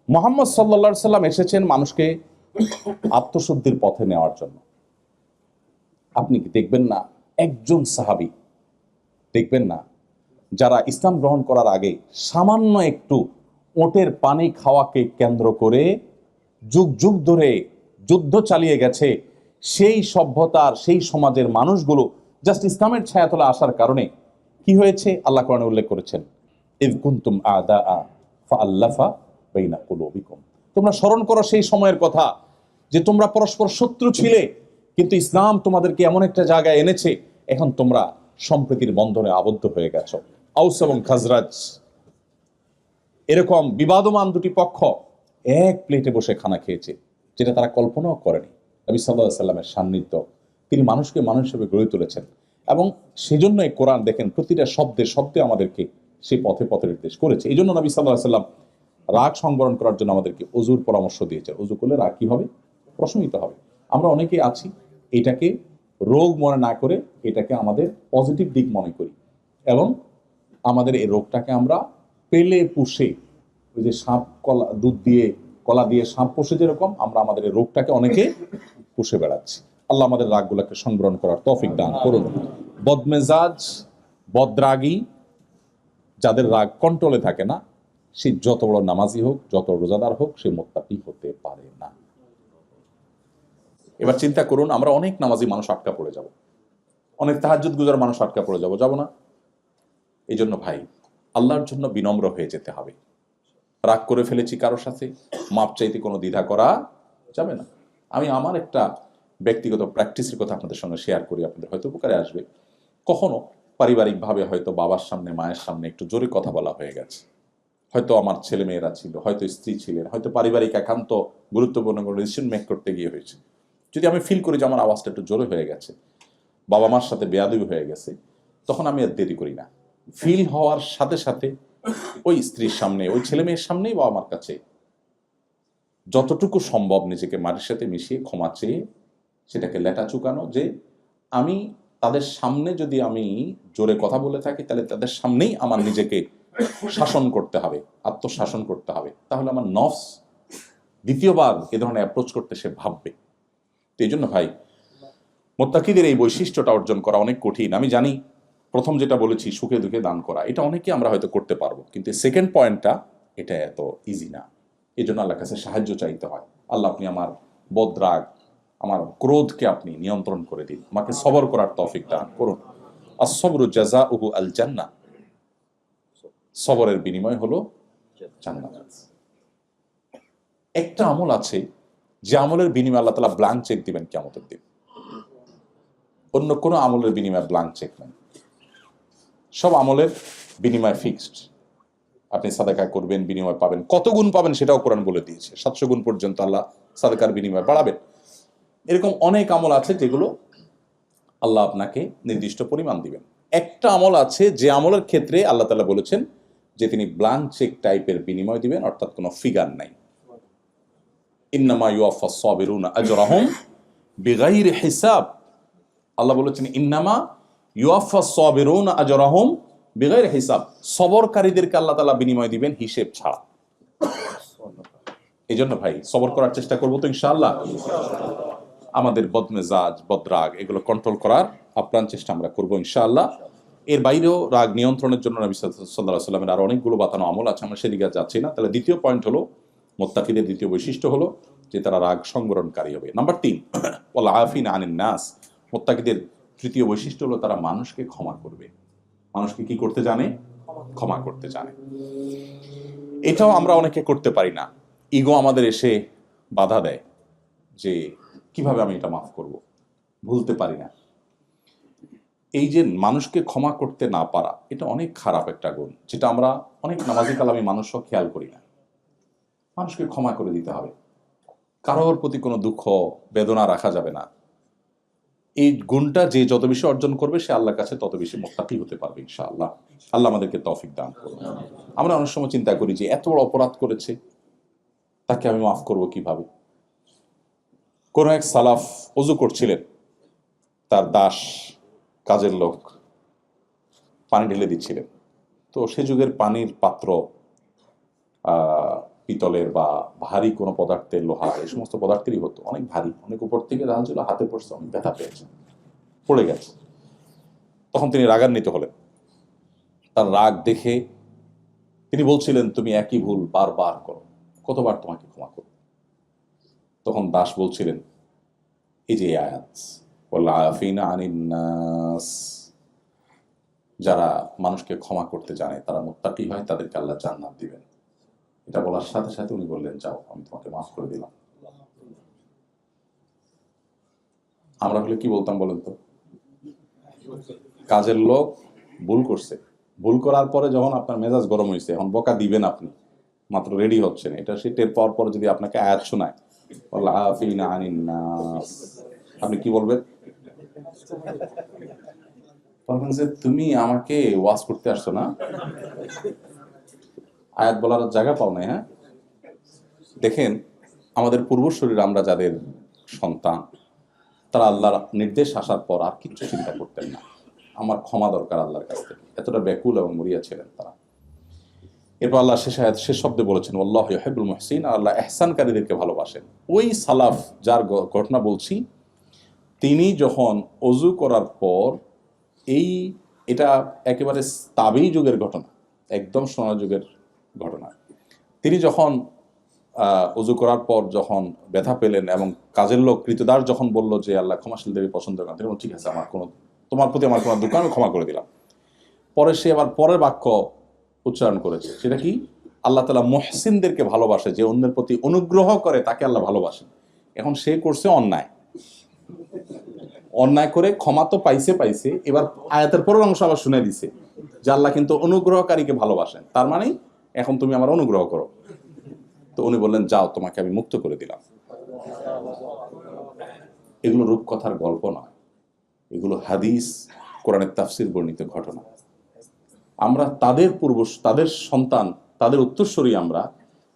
মুহাম্মদ সাল্লাল্লাহু আলাইহি সাল্লাম এসেছেন মানুষকে আত্মশুদ্ধির পথে নেওয়ার জন্য। আপনি কি দেখবেন না একজন সাহাবী দেখবেন না যারা ইসলাম গ্রহণ করার আগে সামান্য একটু ওটের পানি খাওয়াকে কেন্দ্র করে যুগ যুগ ধরে যুদ্ধ চালিয়ে গেছে, সেই সভ্যতার সেই সমাজের মানুষগুলো জাস্ট ইসলামের ছায়াতলে আসার কারণে কি হয়েছে আল্লাহ কোরআনে উল্লেখ করেছেন, ইয কুনতুম আ'দাআ ফাআল্লাফা বাইনা কুলুবিকুম। তোমরা স্মরণ করো সেই সময়ের কথা যে তোমরা পরস্পর শত্রু ছিলে, কিন্তু ইসলাম তোমাদেরকে এমন একটা জায়গায় এনেছে এখন তোমরা সম্প্রীতির বন্ধনে আবদ্ধ হয়ে গেছো। আউস এবং খাজরাজ এরকম বিবাদমান দুটি পক্ষ এক প্লেটে বসে খানা খেয়েছে, যেটা তারা কল্পনাও করেনি। নবী সাল্লাল্লাহু আলাইহি সাল্লামের সান্নিধ্য, তিনি মানুষকে মানুষ হিসেবে গড়ে তুলেছেন, এবং সেজন্যই কোরআন দেখেন প্রতিটা শব্দে শব্দে আমাদেরকে সেই পথে পথে নির্দেশ করেছে। এই জন্য নবী সাল্লাল্লাহু আলাইহি সাল্লাম রাগ সংবরণ করার জন্য আমাদেরকে অজুর পরামর্শ দিয়েছে। অজু করলে রাগ কি হবে? প্রশমিত হবে। আমরা অনেকেই আছি এটাকে রোগ মনে না করে এটাকে আমাদের পজিটিভ দিক মনে করি, এবং আমাদের এই রোগটাকে আমরা পেলে পুষে, ওই যে সাপ কলা দুধ দিয়ে কলা দিয়ে সাপ পোষে যেরকম, আমরা আমাদের এই রোগটাকে অনেকে পুষে বেড়াচ্ছি। আল্লাহ আমাদের রাগগুলোকে সংবরণ করার তৌফিক দান করুন। বদমেজাজ, বদরাগী, যাদের রাগ কন্ট্রোলে থাকে না, সে যত বড় নামাজি হোক, যত রোজাদার হোক, সে মুত্তাকি হতে পারে না। এবার চিন্তা করুন, আমরা অনেক নামাজি মানুষ আটকা পড়ে যাব, অনেক তাহাজ্জুদ গুজার মানুষ আটকা পড়ে যাব না? এই জন্য ভাই আল্লাহর জন্য বিনম্র হয়ে যেতে হবে। রাগ করে ফেলেছি কারোর সাথে, মাপ চাইতে কোনো দ্বিধা করা যাবে না। আমি আমার একটা ব্যক্তিগত প্র্যাকটিসের কথা আপনাদের সঙ্গে শেয়ার করি, আপনাদের হয়তো উপকারে আসবে। কখনো পারিবারিকভাবে হয়তো বাবার সামনে মায়ের সামনে একটু জোরে কথা বলা হয়ে গেছে, হয়তো আমার ছেলে মেয়েরা ছিল, হয়তো স্ত্রী ছিলেন, হয়তো পারিবারিক একান্ত গুরুত্বপূর্ণ কোনো ডিসিশন মেক করতে গিয়ে হয়েছে, যদি আমি ফিল করি যে আমার আওয়াজটা একটু জোরে হয়ে গেছে, বাবা মার সাথে বেয়াদবি হয়ে গেছে, তখন আমি আর দেরি করি না, ফিল হওয়ার সাথে সাথে ওই স্ত্রীর সামনে, ওই ছেলে মেয়ের সামনেই বাবা মার কাছে যতটুকু সম্ভব নিজেকে মাটির সাথে মিশিয়ে ক্ষমা চেয়ে সেটাকে লেটা চুকানো, যে আমি তাদের সামনে যদি আমি জোরে কথা বলে থাকি তাহলে তাদের সামনেই আমার নিজেকে শাসন করতে হবে, আত্মশাসন করতে হবে, তাহলে আমার নফস দ্বিতীয়বার এ ধরনের অ্যাপ্রোচ করতে সে ভাববে। তো এই জন্য ভাই, মুত্তাকিদের এই বৈশিষ্ট্যটা অর্জন করা অনেক কঠিন। আমি জানি প্রথম যেটা বলেছি সুখে দুঃখে দান করা, এটা অনেকে আমরা হয়তো করতে পারবো, কিন্তু সেকেন্ড পয়েন্টটা এটা এত ইজি না। এই জন্য আল্লাহর কাছে সাহায্য চাইতে হয়। আল্লাহ, আপনি আমার বদরাগ, আমার ক্রোধকে আপনি নিয়ন্ত্রণ করে দিন, আমাকে সবর করার তৌফিক দান করুন। আস-সবরু জাযাউহু আল জান্নাহ, সবরের বিনিময় হলো জান্নাত। একটা আমল আছে যে আমলের বিনিময়ে আল্লাহ তাআলা ব্ল্যাঙ্ক চেক দিবেন কিয়ামতের দিন, অন্য কোনো আমলের বিনিময়ে ব্ল্যাঙ্ক চেক নেই। সব আমলের বিনিময় ফিক্সড। আপনি সাদাকা করবেন, বিনিময় পাবেন, কত গুণ পাবেন সেটাও কোরআন বলে দিয়েছে, 700 গুণ পর্যন্ত আল্লাহ সাদাকার বিনিময় বাড়াবেন। এরকম অনেক আমল আছে যেগুলো আল্লাহ আপনাকে নির্দিষ্ট পরিমাণ দিবেন। একটা আমল আছে যে আমলের ক্ষেত্রে আল্লাহ তাআলা বলেছেন যে তিনি ব্ল্যাঙ্ক চেক টাইপের বিনিময় দিবেন, অর্থাৎ কোনো ফিগার নাই। ইন্নামা ইউওয়াফাস সাবিরুনা আজরাহুম বিগাইরি হিসাব। আল্লাহ বলেছেন ইন্নামা ইউওয়াফাস সাবিরুনা আজরাহুম বিগাইরি হিসাব, সবরকারীদেরকে আল্লাহ তাআলা বিনিময় দিবেন হিসেব ছাড়া। এই জন্য ভাই সবর করার চেষ্টা করবো তো ইনশাআল্লাহ। আমাদের বদমেজাজ, বদরাগ এগুলো কন্ট্রোল করার আপ্রাণ চেষ্টা আমরা করবো ইনশাআল্লাহ। এর বাইরেও রাগ নিয়ন্ত্রণের জন্য নবী সাল্লাল্লাহু আলাইহি ওয়াসাল্লামের আরো অনেকগুলো বাতানো আমল আছে, আমরা সেদিকে যাচ্ছি না। তাহলে দ্বিতীয় পয়েন্ট হলো, মুত্তাকিদের দ্বিতীয় বৈশিষ্ট্য হলো যে তারা রাগ সংবরণকারী হবে। নাম্বার 3, ওয়াল আফিনা আনিন নাস, মুত্তাকিদের তৃতীয় বৈশিষ্ট্য হলো তারা মানুষকে ক্ষমা করবে। মানুষকে কি করতে জানে? ক্ষমা করতে জানে। এটাও আমরা অনেকে করতে পারি না, ইগো আমাদের এসে বাধা দেয় যে কিভাবে আমি এটা মাফ করব, ভুলতে পারি না। এই যে মানুষকে ক্ষমা করতে না পারা, এটা অনেক খারাপ একটা গুণ, যেটা আমরা অনেক নামাজি কালামী মানুষও খেয়াল করি না। মানুষকে ক্ষমা করে দিতে হবে, কারোর প্রতি কোনো দুঃখ বেদনা রাখা যাবে না। এই গুণটা যে যত বেশি অর্জন করবে সে আল্লাহর কাছে তত বেশি মুত্তাকি হতে পারবে ইনশাআল্লাহ। আল্লাহ আমাদেরকে তৌফিক দান করুন। আমরা অনেক সময় চিন্তা করি যে এত বড় অপরাধ করেছে, তাকে আমি মাফ করব কিভাবে। কোন এক সালাফ ওযু করছিলেন, তার দাস, কাজের লোক পানি ঢেলে দিচ্ছিলেন। তো সে যুগের পানির পাত্র পিতলের বা ভারী কোনো পদার্থের, লোহা, এই সমস্ত পদার্থেরই হতো, অনেক ভারী, অনেক উপর থেকে দেখা ছিল, হাতে পড়ছে, অনেক ব্যথা পেয়েছে, পড়ে গেছে। তখন তিনি রাগান্বিত হলেন। তার রাগ দেখে তিনি বলছিলেন, তুমি একই ভুল বারবার করো, কতবার তোমাকে ক্ষমা করো। তখন দাস বলছিলেন, এই যে আয়াত, ওয়াল আফিনা আনিন নাস, যারা মানুষকে ক্ষমা করতে জানে তারা মুত্তাকি হয়, তাদেরকে আল্লাহ জান্নাত দিবেন। এটা বলার সাথে সাথে উনি বললেন, যাও আমি তোমাকে মাফ করে দিলাম। আমরা হলে কি বলতাম বলেন তো? কাজের লোক ভুল করছে, ভুল করার পরে যখন আপনার মেজাজ গরম হয়েছে, এখন বকা দিবেন, আপনি মাত্র রেডি হচ্ছেন, এটা সে টের পাওয়ার পরে যদি আপনাকে আয়াত শোনায়, আপনি কি বলবেন? বলবেন যে তুমি আমাকে ওয়াজ করতে আসছো না, আয়াত বলার জায়গা পাও না। হ্যাঁ, দেখেন আমাদের পূর্বশরীর, আমরা যাদের সন্তান, তারা আল্লাহর নির্দেশ আসার পর আর কিচ্ছু চিন্তা করতেন না, আমার ক্ষমা দরকার আল্লাহর কাছ থেকে, এতটা ব্যাকুল এবং মরিয়া ছিলেন তারা। এরপর আল্লাহ শেষ শব্দে বলেছেন, আল্লাহ ইউহিব্বুল মুহসিন, আল্লাহ ইহসানকারীদেরকে ভালোবাসেন। ওই সালাফ যার ঘটনা বলছি, তিনি যখন ওযু করার পর, এটা একেবারে তাবেঈ যুগের ঘটনা, একদম সোনার যুগের ঘটনা, তিনি যখন ওযু করার পর যখন ব্যথা পেলেন এবং কাজের লোক কৃতদাস যখন বলল যে আল্লাহ ক্ষমাশীলদের পছন্দ করেন, তিনি বললেন, ঠিক আছে, তোমার প্রতি আমার কোনো দুঃখ, আমি ক্ষমা করে দিলাম। পরে সে আবার পরের বাক্য উচ্চারণ করেছে, সেটা কি? আল্লাহ তাআলা মুহসিনদেরকে ভালোবাসে, যে অন্যের প্রতি অনুগ্রহ করে তাকে আল্লাহ ভালোবাসেন। এখন সে করছে অন্যায় করে ক্ষমা তো পাইছে, এবার আয়াতের পরের অংশ আবার শুনে দিছে যে আল্লাহ কিন্তু অনুগ্রহকারীকে ভালোবাসেন। তার মানে এখন তুমি আমার অনুগ্রহ করো। তো উনি বললেন, যাও, তোমাকে আমি মুক্ত করে দিলাম। এগুলো রূপকথার গল্প নয়, এগুলো হাদিস, কোরআনের তাফসির বর্ণিত ঘটনা। আমরা তাদের সন্তান, তাদের উত্তরসূরি আমরা,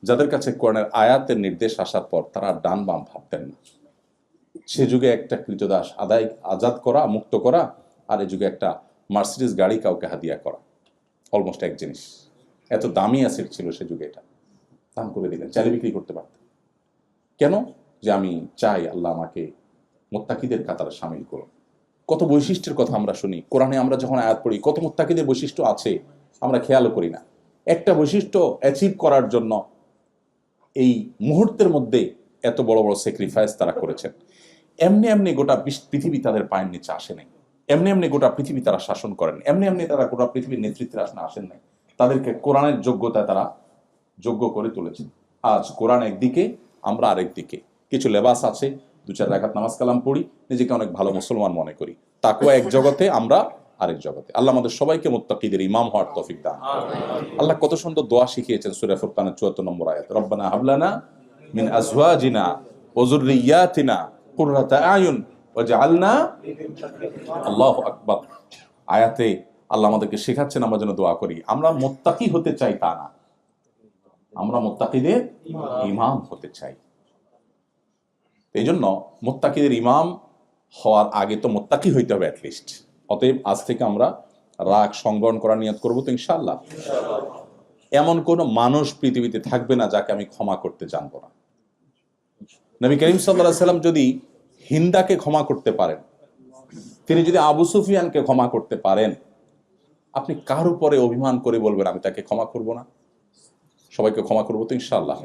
যাদের কাছে কোরআনের আয়াতের নির্দেশ আসার পর তারা ডান বাম ভাবতেন না। সে যুগে একটা কৃতদাস আজাদ করা, মুক্ত করা, আর এ যুগে একটা মার্সিডিজ গাড়ি কাউকে হাদিয়া করা অলমোস্ট এক জিনিস। এত দামি অ্যাসেট ছিল সে যুগে, এটা দান করে দিলেন, চাইলে বিক্রি করতে পারতেন। কেন? যে আমি চাই আল্লাহ আমাকে মুত্তাকিদের কাতারে শামিল করুন। কত বৈশিষ্ট্যের কথা আমরা শুনি কোরআনে, আমরা যখন আয়াত পড়ি কত মুত্তাকিদের বৈশিষ্ট্য আছে আমরা খেয়ালও করি না। একটা বৈশিষ্ট্য অ্যাচিভ করার জন্য এই মুহূর্তের মধ্যে এত বড় বড় স্যাক্রিফাইস তারা করেছেন। এমনি এমনি গোটা পৃথিবী তাদের পায়ের নিচে আসে নাই, এমনি এমনি গোটা পৃথিবী তারা শাসন করেন, এমনি এমনি তারা গোটা পৃথিবীর নেতৃত্বের আসনে আসেন নাই। তাদেরকে কোরআনের যোগ্যতায় তারা যোগ্য করে তুলেছেন। আজ কোরআন একদিকে, আমরা আরেক দিকে। কিছু লেবাস আছে, 2-4 রাকাত নামাজ কালাম পড়ি, নিজেকে অনেক ভালো মুসলমান মনে করি। তাকওয়া এক জগতে, আমরা আরেক জগতে। আল্লাহ আমাদের সবাইকে মুত্তাকিদের ইমাম হওয়ার তৌফিক দান। আল্লাহ কত সুন্দর দোয়া শিখিয়েছেন সূরা ফুরকানের 74 নম্বর আয়াত, রব্বানা হাবলানা মিন আজওয়াজিনা ওয়া যুররিয়াতিনা কুররাতা আয়ুন ওয়াজআলনা। আল্লাহু আকবার। আয়াতে আল্লাহ আমাদেরকে শেখাচ্ছেন আমরা যেন দোয়া করি। আমরা মুত্তাকি হতে চাই তা না, আমরা মুত্তাকিদের ইমাম হতে চাই। এই জন্য মুত্তাকিদের ইমাম হওয়ার আগে তো মুত্তাকি হইতে হবে অ্যাটলিস্ট। অতএব আজ থেকে আমরা রাগ সংবরণ করার নিয়ত করবো তো ইনশাআল্লাহ। এমন কোন মানুষ পৃথিবীতে থাকবে না যাকে আমি ক্ষমা করতে জানবো না। নবী করিম সাল্লাল্লাহু আলাইহি সাল্লাম যদি হিন্দাকে ক্ষমা করতে পারেন, তিনি যদি আবু সুফিয়ানকে ক্ষমা করতে পারেন, আপনি কার উপরে অভিমান করে বলবেন আমি তাকে ক্ষমা করব না? সবাইকে ক্ষমা করবো তো ইনশাআল্লাহ।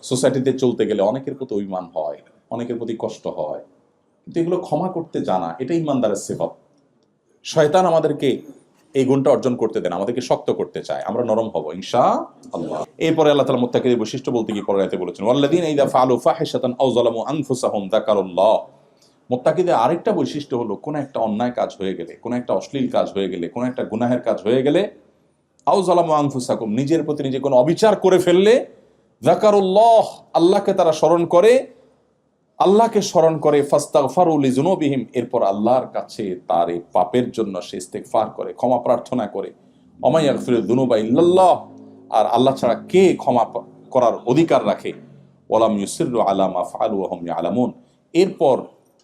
সোসাইটিতে চলতে গেলে অনেকের প্রতি অভিমান হয়, অনেকের প্রতি কষ্ট হয়, কিন্তু এগুলো ক্ষমা করতে জানা এটা ইমানদারের সিফাত। শয়তান আমাদেরকে এই গুণটা অর্জন করতে দেন, আমাদেরকে শক্ত করতে চায়, আমরা নরম হব ইনশাআল্লাহ। এরপরে আল্লাহ তাআলা মুত্তাকিদের বৈশিষ্ট্য বলতে গিয়ে পরের আয়াতে বলেছেন, ওয়াল্লাযীনা ইযা ফাআলু ফাহিশাতান আও যালামু আনফুসাহুম যাকারুল্লাহ। মুত্তাকিদের আরেকটা বৈশিষ্ট্য হলো, কোন একটা অন্যায় কাজ হয়ে গেলে, কোন একটা অশ্লীল কাজ হয়ে গেলে, কোন একটা গুনাহের কাজ হয়ে গেলে, আও যালামু আনফুসাকুম, নিজের প্রতি নিজে কোনো অবিচার করে ফেললে, যাকারুল্লাহ, আল্লাহকে তারা স্মরণ করে, আল্লাহকে স্মরণ করে, ফাস্তাগফারু লিযুনুবিহিম, এরপর আল্লাহর কাছে তার এই পাপের জন্য সে ইস্তেগফার করে, ক্ষমা প্রার্থনা করে। ওয়া মান ইয়াগফিরুয যুনুবা ইল্লাল্লাহ, আর আল্লাহ ছাড়া কে ক্ষমা করার অধিকার রাখে। ওয়ালাম ইউসিররু আলা মা ফাআলু ওয়া হুম ইয়ালামুন, এরপর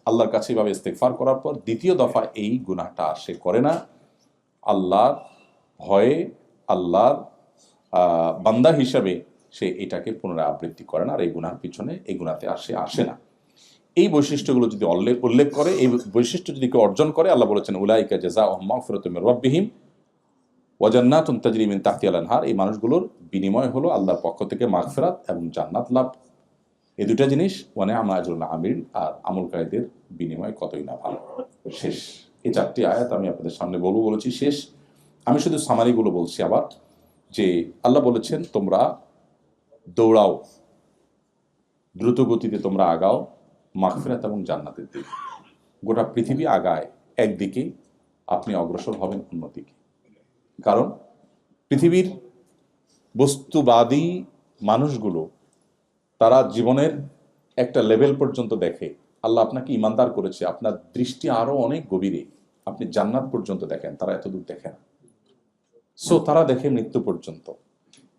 আল্লাহর কাছে এভাবে ইস্তেগফার করার পর দ্বিতীয় দফা এই গুনাহটা সে করে না। আল্লাহর ভয়ে, আল্লাহর বান্দা হিসাবে সে এটাকে পুনরাবৃত্তি করে না, আর এই গুনার পিছনে, এই গুনাতে আসে না। এই বৈশিষ্ট্যগুলো যদি উল্লেখ করে, এই বৈশিষ্ট্য যদি কেউ অর্জন করে, আল্লাহ বলেছেন উলাইকা জাযাউহুম মাগফিরাতুম মির রাব্বিহিম ওয়া জান্নাতুন তাজরি মিন তাহতিহাল আনহার, এই মানুষগুলোর বিনিময় হলো আল্লাহর পক্ষ থেকে মাগফিরাত এবং জান্নাত লাভ। এই দুটা জিনিস, ওয়া নি'মা আজরুল আমিলিন, আর আমলকারীদের বিনিময় কতই না ভালো। শেষ। এই 4টি আয়াত আমি আপনাদের সামনে বলেছি, শেষ। আমি শুধু সামারিগুলো বলছি আবার, যে আল্লাহ বলেছেন তোমরা দৌড়াও, দ্রুত গতিতে তোমরা আগাও মাগফিরাত এবং জান্নাতের দিকে। গোটা পৃথিবী আগায় একদিকে, আপনি অগ্রসর হবেন অন্যদিকে। কারণ পৃথিবীর বস্তুবাদী মানুষগুলো তারা জীবনের একটা লেভেল পর্যন্ত দেখে। আল্লাহ আপনাকে ইমানদার করেছে, আপনার দৃষ্টি আরো অনেক গভীরে, আপনি জান্নাত পর্যন্ত দেখেন, তারা এতদূর দেখে না। সো তারা দেখে মৃত্যু পর্যন্ত।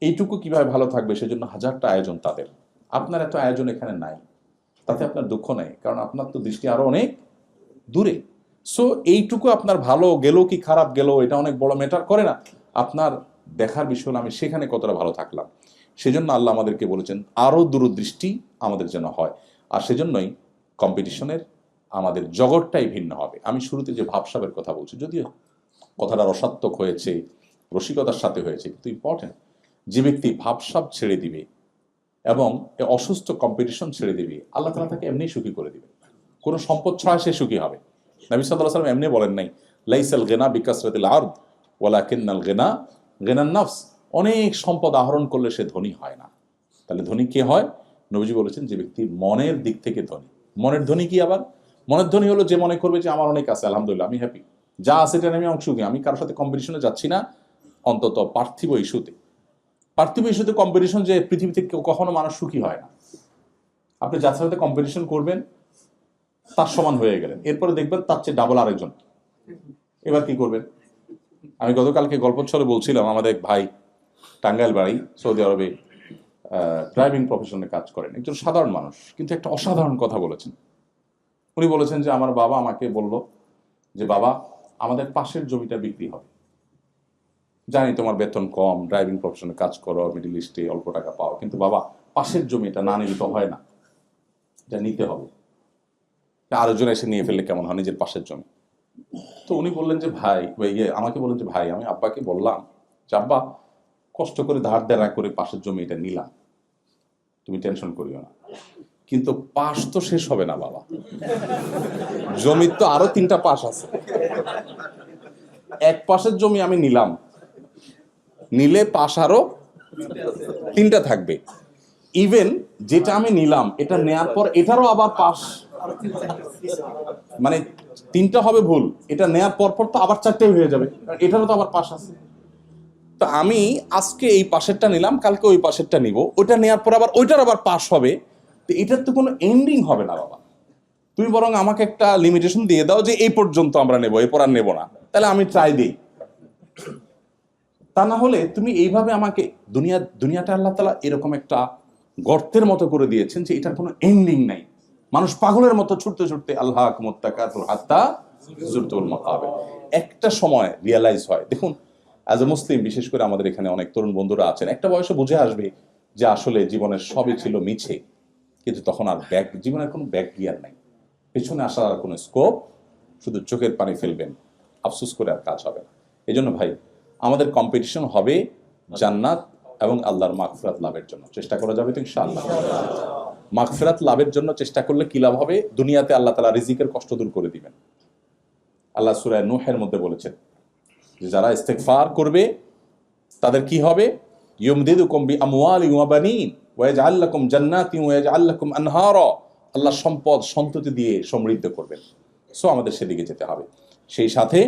এইটুকু কিভাবে ভালো থাকবে সেজন্য হাজারটা আয়োজন তাদের। আপনার এত আয়োজন এখানে নাই, তাতে আপনার দুঃখ নেই, কারণ আপনার তো দৃষ্টি আরো অনেক দূরে। সো এইটুকু আপনার ভালো গেল কি খারাপ গেল এটা অনেক বড় ম্যাটার করে না। আপনার দেখার বিষয় হলো আমি সেখানে কতটা ভালো থাকলাম। সেজন্য আল্লাহ আমাদেরকে বলেছেন আরো দূরদৃষ্টি আমাদের যেন হয়। আর সেজন্যই কম্পিটিশনের আমাদের জগৎটাই ভিন্ন হবে। আমি শুরুতে যে ভাবসাবের কথা বলছি, যদিও কথাটা রসাত্মক হয়েছে, রসিকতার সাথে হয়েছে, কিন্তু ইম্পর্টেন্ট। যে ব্যক্তি ভাবসাব ছেড়ে দিবে এবং অসুস্থ কম্পিটিশন ছেড়ে দিবে, আল্লাহ তাআলা তাকে এমনি সুখী করে দিবে। কোনো সম্পদ ছাড়া সে সুখী হবে। নবী সাল্লাল্লাহু আলাইহি ওয়াসাল্লাম এমনি বলেন নাই, লাইসাল গিনা বিকাসরাতিল আরদ ওয়ালাকিন্নাল গিনা গিনান নাফস। অনেক সম্পদ আহরণ করলে সে ধনী হয় না। তাহলে ধনী কে হয়? নবীজি বলেছেন যে ব্যক্তি মনের দিক থেকে ধনী। মনের ধনী কি আবার? মনের ধনী হলো যে মনে করবে যে আমার অনেক আছে, আলহামদুলিল্লাহ আমি হ্যাপি, যা আছে এটা আমি অংশ, আমি কারোর সাথে কম্পিটিশনে যাচ্ছি না, অন্তত পার্থিব ইস্যুতে। পার্থিব ইস্যুতে কম্পিটিশন যে পৃথিবীতে কখনো মানুষ সুখী হয় না। আপনি যার সাথে কম্পিটিশন করবেন তার সমান হয়ে গেলেন, এরপরে দেখবেন তার চেয়ে ডাবল আরেকজন, এবার কি করবেন? আমি গতকালকে গল্পচ্ছলে বলছিলাম, আমাদের এক ভাই টাঙ্গাইল বাড়ি, সৌদি আরবে ড্রাইভিং প্রফেশনে কাজ করেন, একজন সাধারণ মানুষ, কিন্তু একটা অসাধারণ কথা বলেছেন। উনি বলেছেন যে আমার বাবা আমাকে বলল যে বাবা, আমাদের পাশের জমিটা বিক্রি হবে, জানি তোমার বেতন কম, ড্রাইভিং প্রফেশনে কাজ করো, মিডল ইস্টে অল্প টাকা পাও, কিন্তু বাবা পাশের জমিটা না নিলে তো হয় না, এটা নিতে হবে। আরেকজন এসে নিয়ে ফেললে কেমন হয় নিজের পাশের জমি? তো উনি বললেন যে ভাই, আমাকে বললেন যে ভাই, আমি আব্বাকে বললাম যে আব্বা, কষ্ট করে ধার দেনা করে পাশের জমি এটা নিলাম, তুমি টেনশন করিও না, কিন্তু পাশ তো শেষ হবে না বাবা, জমির তো আরো 3টা পাশ আছে। এক পাশের জমি আমি নিলাম, নিলে পাশ আরো 3টা থাকবে। ইভেন যেটা আমি নিলাম এটা নেয়ার পর এটারও আবার পাশ, মানে 3টা হবে ভুল, এটা নেয়ার পর পর তো আবার 4টাই হয়ে যাবে, এটারও তো আবার পাশ আছে। তো আমি আজকে এই পাশেরটা নিলাম, কালকে ওই পাশেরটা নিব, ওইটা নেয়ার পর আবার ওইটার আবার পাশ হবে, তো এটার তো কোনো এন্ডিং হবে না বাবা। তুমি বরং আমাকে একটা লিমিটেশন দিয়ে দাও যে এই পর্যন্ত আমরা নেব, এরপর আর নেব না, তাহলে আমি ট্রাই দিই। তা না হলে তুমি এইভাবে আমাকে দুনিয়াটা আল্লাহ তাআলা এরকম একটা গর্তের মতো করে দিয়েছেন যে এটার কোনো এন্ডিং নাই। মানুষ পাগলের মতো ছুটতে ছুটতে আল্লাহকুমুত তাকাতুর হাত্তা যুরতুল মাকাবির, একটা সময় রিয়েলাইজ হয়। দেখুন, অ্যাজ এ মুসলিম, বিশেষ করে আমাদের এখানে অনেক তরুণ বন্ধুরা আছেন, একটা বয়সে বুঝে আসবে যে আসলে জীবনের সবই ছিল মিছে, কিন্তু তখন আর জীবনের কোনো ব্যাক গিয়ার নাই, পেছনে আসার আর কোনো স্কোপ, শুধু চোখের পানি ফেলবেন, আফসোস করে আর কাজ হবে না। এই জন্য ভাই, আমাদের কম্পিটিশন হবে জান্নাত এবং আল্লাহর মাগফিরাত লাভের জন্য। চেষ্টা করা যাবে তো ইনশাআল্লাহ। মাগফিরাত লাভের জন্য চেষ্টা করলে কি লাভ হবে? দুনিয়াতে আল্লাহ তাআলা রিজিকের কষ্ট দূর করে দিবেন। আল্লাহ সূরা নূহের মধ্যে বলেছেন যে যারা ইস্তেগফার করবে তাদের কি হবে? ইউমদিদুকুম বিআমওয়ালিন ওয়া বানিন ওয়া ইয়াজআল লাকুম জান্নাতিন ওয়া ইয়াজআল লাকুম আনহারা। আল্লাহ সম্পদ সন্ততি দিয়ে সমৃদ্ধ করবেন। সো আমাদের সেদিকে যেতে হবে। সেই সাথে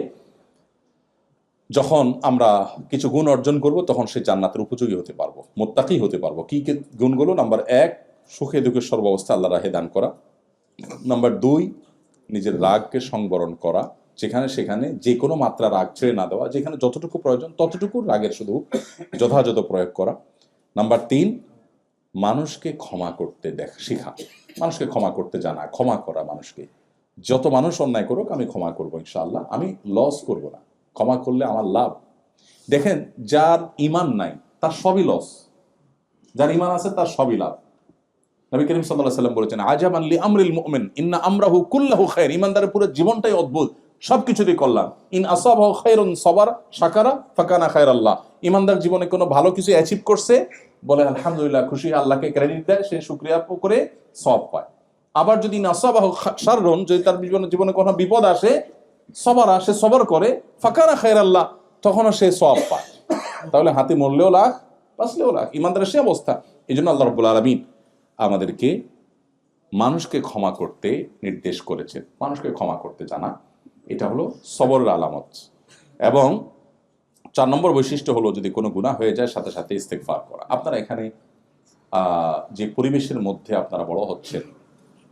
যখন আমরা কিছু গুণ অর্জন করব তখন সে জান্নাতের উপযোগী হতে পারবো, মুত্তাকি হতে পারবো। কি গুণগুলো? নাম্বার 1, সুখে দুঃখে সর্বাবস্থা আল্লাহ রাহে দান করা। নাম্বার 2, নিজের রাগকে সংবরণ করা, যেখানে সেখানে যে কোনো মাত্রা রাগ ছেড়ে না দেওয়া, যেখানে যতটুকু প্রয়োজন ততটুকু রাগের শুধু যথাযথ প্রয়োগ করা। নাম্বার 3, মানুষকে ক্ষমা করতে শেখা, মানুষকে ক্ষমা করতে জানা, ক্ষমা করা মানুষকে। যত মানুষ অন্যায় করুক আমি ক্ষমা করবো ইনশাআল্লাহ, আমি লস করব না, ক্ষমা করলে আমার লাভ। দেখেন, যার ঈমান নাই তার সবই লস, যার ঈমান আছে তার সবই লাভ। নবী করিম সাল্লাল্লাহু আলাইহি ওয়াসাল্লাম বলেছেন, আজাবান লি আমরিল মুমিন ইন্না আমরাহু কুল্লাহু খায়র। ঈমানদারের পুরো জীবনটাই অদ্ভুত, সবকিছুতেই কল্যাণ। ইন আসাবাহু খায়রুন সাবারা শাকারা ফাকানা খায়রাল্লাহ। ঈমানদার জীবনে কোনো ভালো কিছু অ্যাচিভ করছে, বলে আলহামদুলিল্লাহ, খুশি, আল্লাহকে ক্রেডিট দেয়, সে শুকরিয়া করে সওয়াব পায়। আবার যদি নাসাবাহু শাররুন, যদি তার জীবনে কোনো বিপদ আসে, সবারা, সে সবর করে, ফাকানা খায়রাল্লাহ, তখনও সে সওয়াব পায়। তাহলে হাতে মরলেও লাখ, বাঁচলেও লাখ, ঈমানদারের সে অবস্থা। এই জন্য আল্লাহ রাব্বুল আলামিন আমাদেরকে মানুষকে ক্ষমা করতে নির্দেশ করেছেন। মানুষকে ক্ষমা করতে জানা, এটা হলো সবরের আলামত। এবং 4 নম্বর বৈশিষ্ট্য হলো, যদি কোনো গুনাহ হয়ে যায় সাথে সাথে ইস্তেগফার করা। আপনারা এখানে যে পরিবেশের মধ্যে আপনারা বড় হচ্ছেন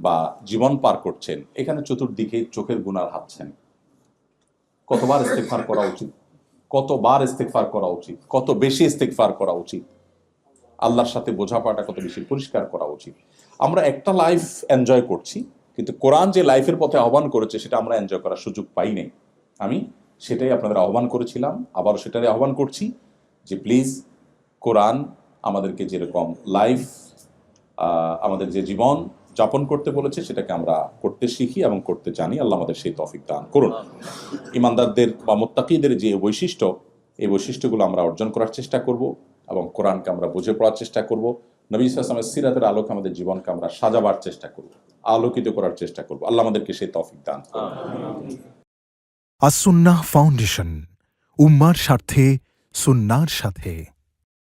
বা জীবন পার করছেন, এখানে চতুর্দিকে চোখের গুনার হাতছানি। কতবার ইস্তেগফার করা উচিত, কতবার ইস্তেগফার করা উচিত, কত বেশি ইস্তেগফার করা উচিত, আল্লাহর সাথে বোঝাপড়াটা কত বেশি পরিষ্কার করা উচিত। আমরা একটা লাইফ এনজয় করছি, কিন্তু কোরআন যে লাইফের পথে আহ্বান করেছে সেটা আমরা এনজয় করার সুযোগ পাই নাই। আমি সেটাই আপনাদের আহ্বান করেছিলাম, আবারও সেটাই আহ্বান করছি যে প্লিজ কোরআন আমাদেরকে যেরকম লাইফ, আমাদের যে জীবন যাপন করতে বলেছে সেটাকে আমরা করতে শিখি এবং করতে জানি। আল্লাহ আমাদের সেই তৌফিক দান করুন। ঈমানদারদের বা মুত্তাকিদের যে বৈশিষ্ট্য, এই বৈশিষ্ট্যগুলো আমরা অর্জন করার চেষ্টা করব এবং কোরআনকে আমরা বুঝে পড়ার চেষ্টা করব। নবী সাল্লাল্লাহু আলাইহি ওয়াসাল্লামের সিরাতের আলোকে আমাদের জীবনকে আমরা সাজাবার চেষ্টা করব, আলোকিত করার চেষ্টা করব। আল্লাহ আমাদেরকে সেই তৌফিক দান করুন। আস-সুন্নাহ ফাউন্ডেশন, উম্মার স্বার্থে সুন্নাহর সাথে।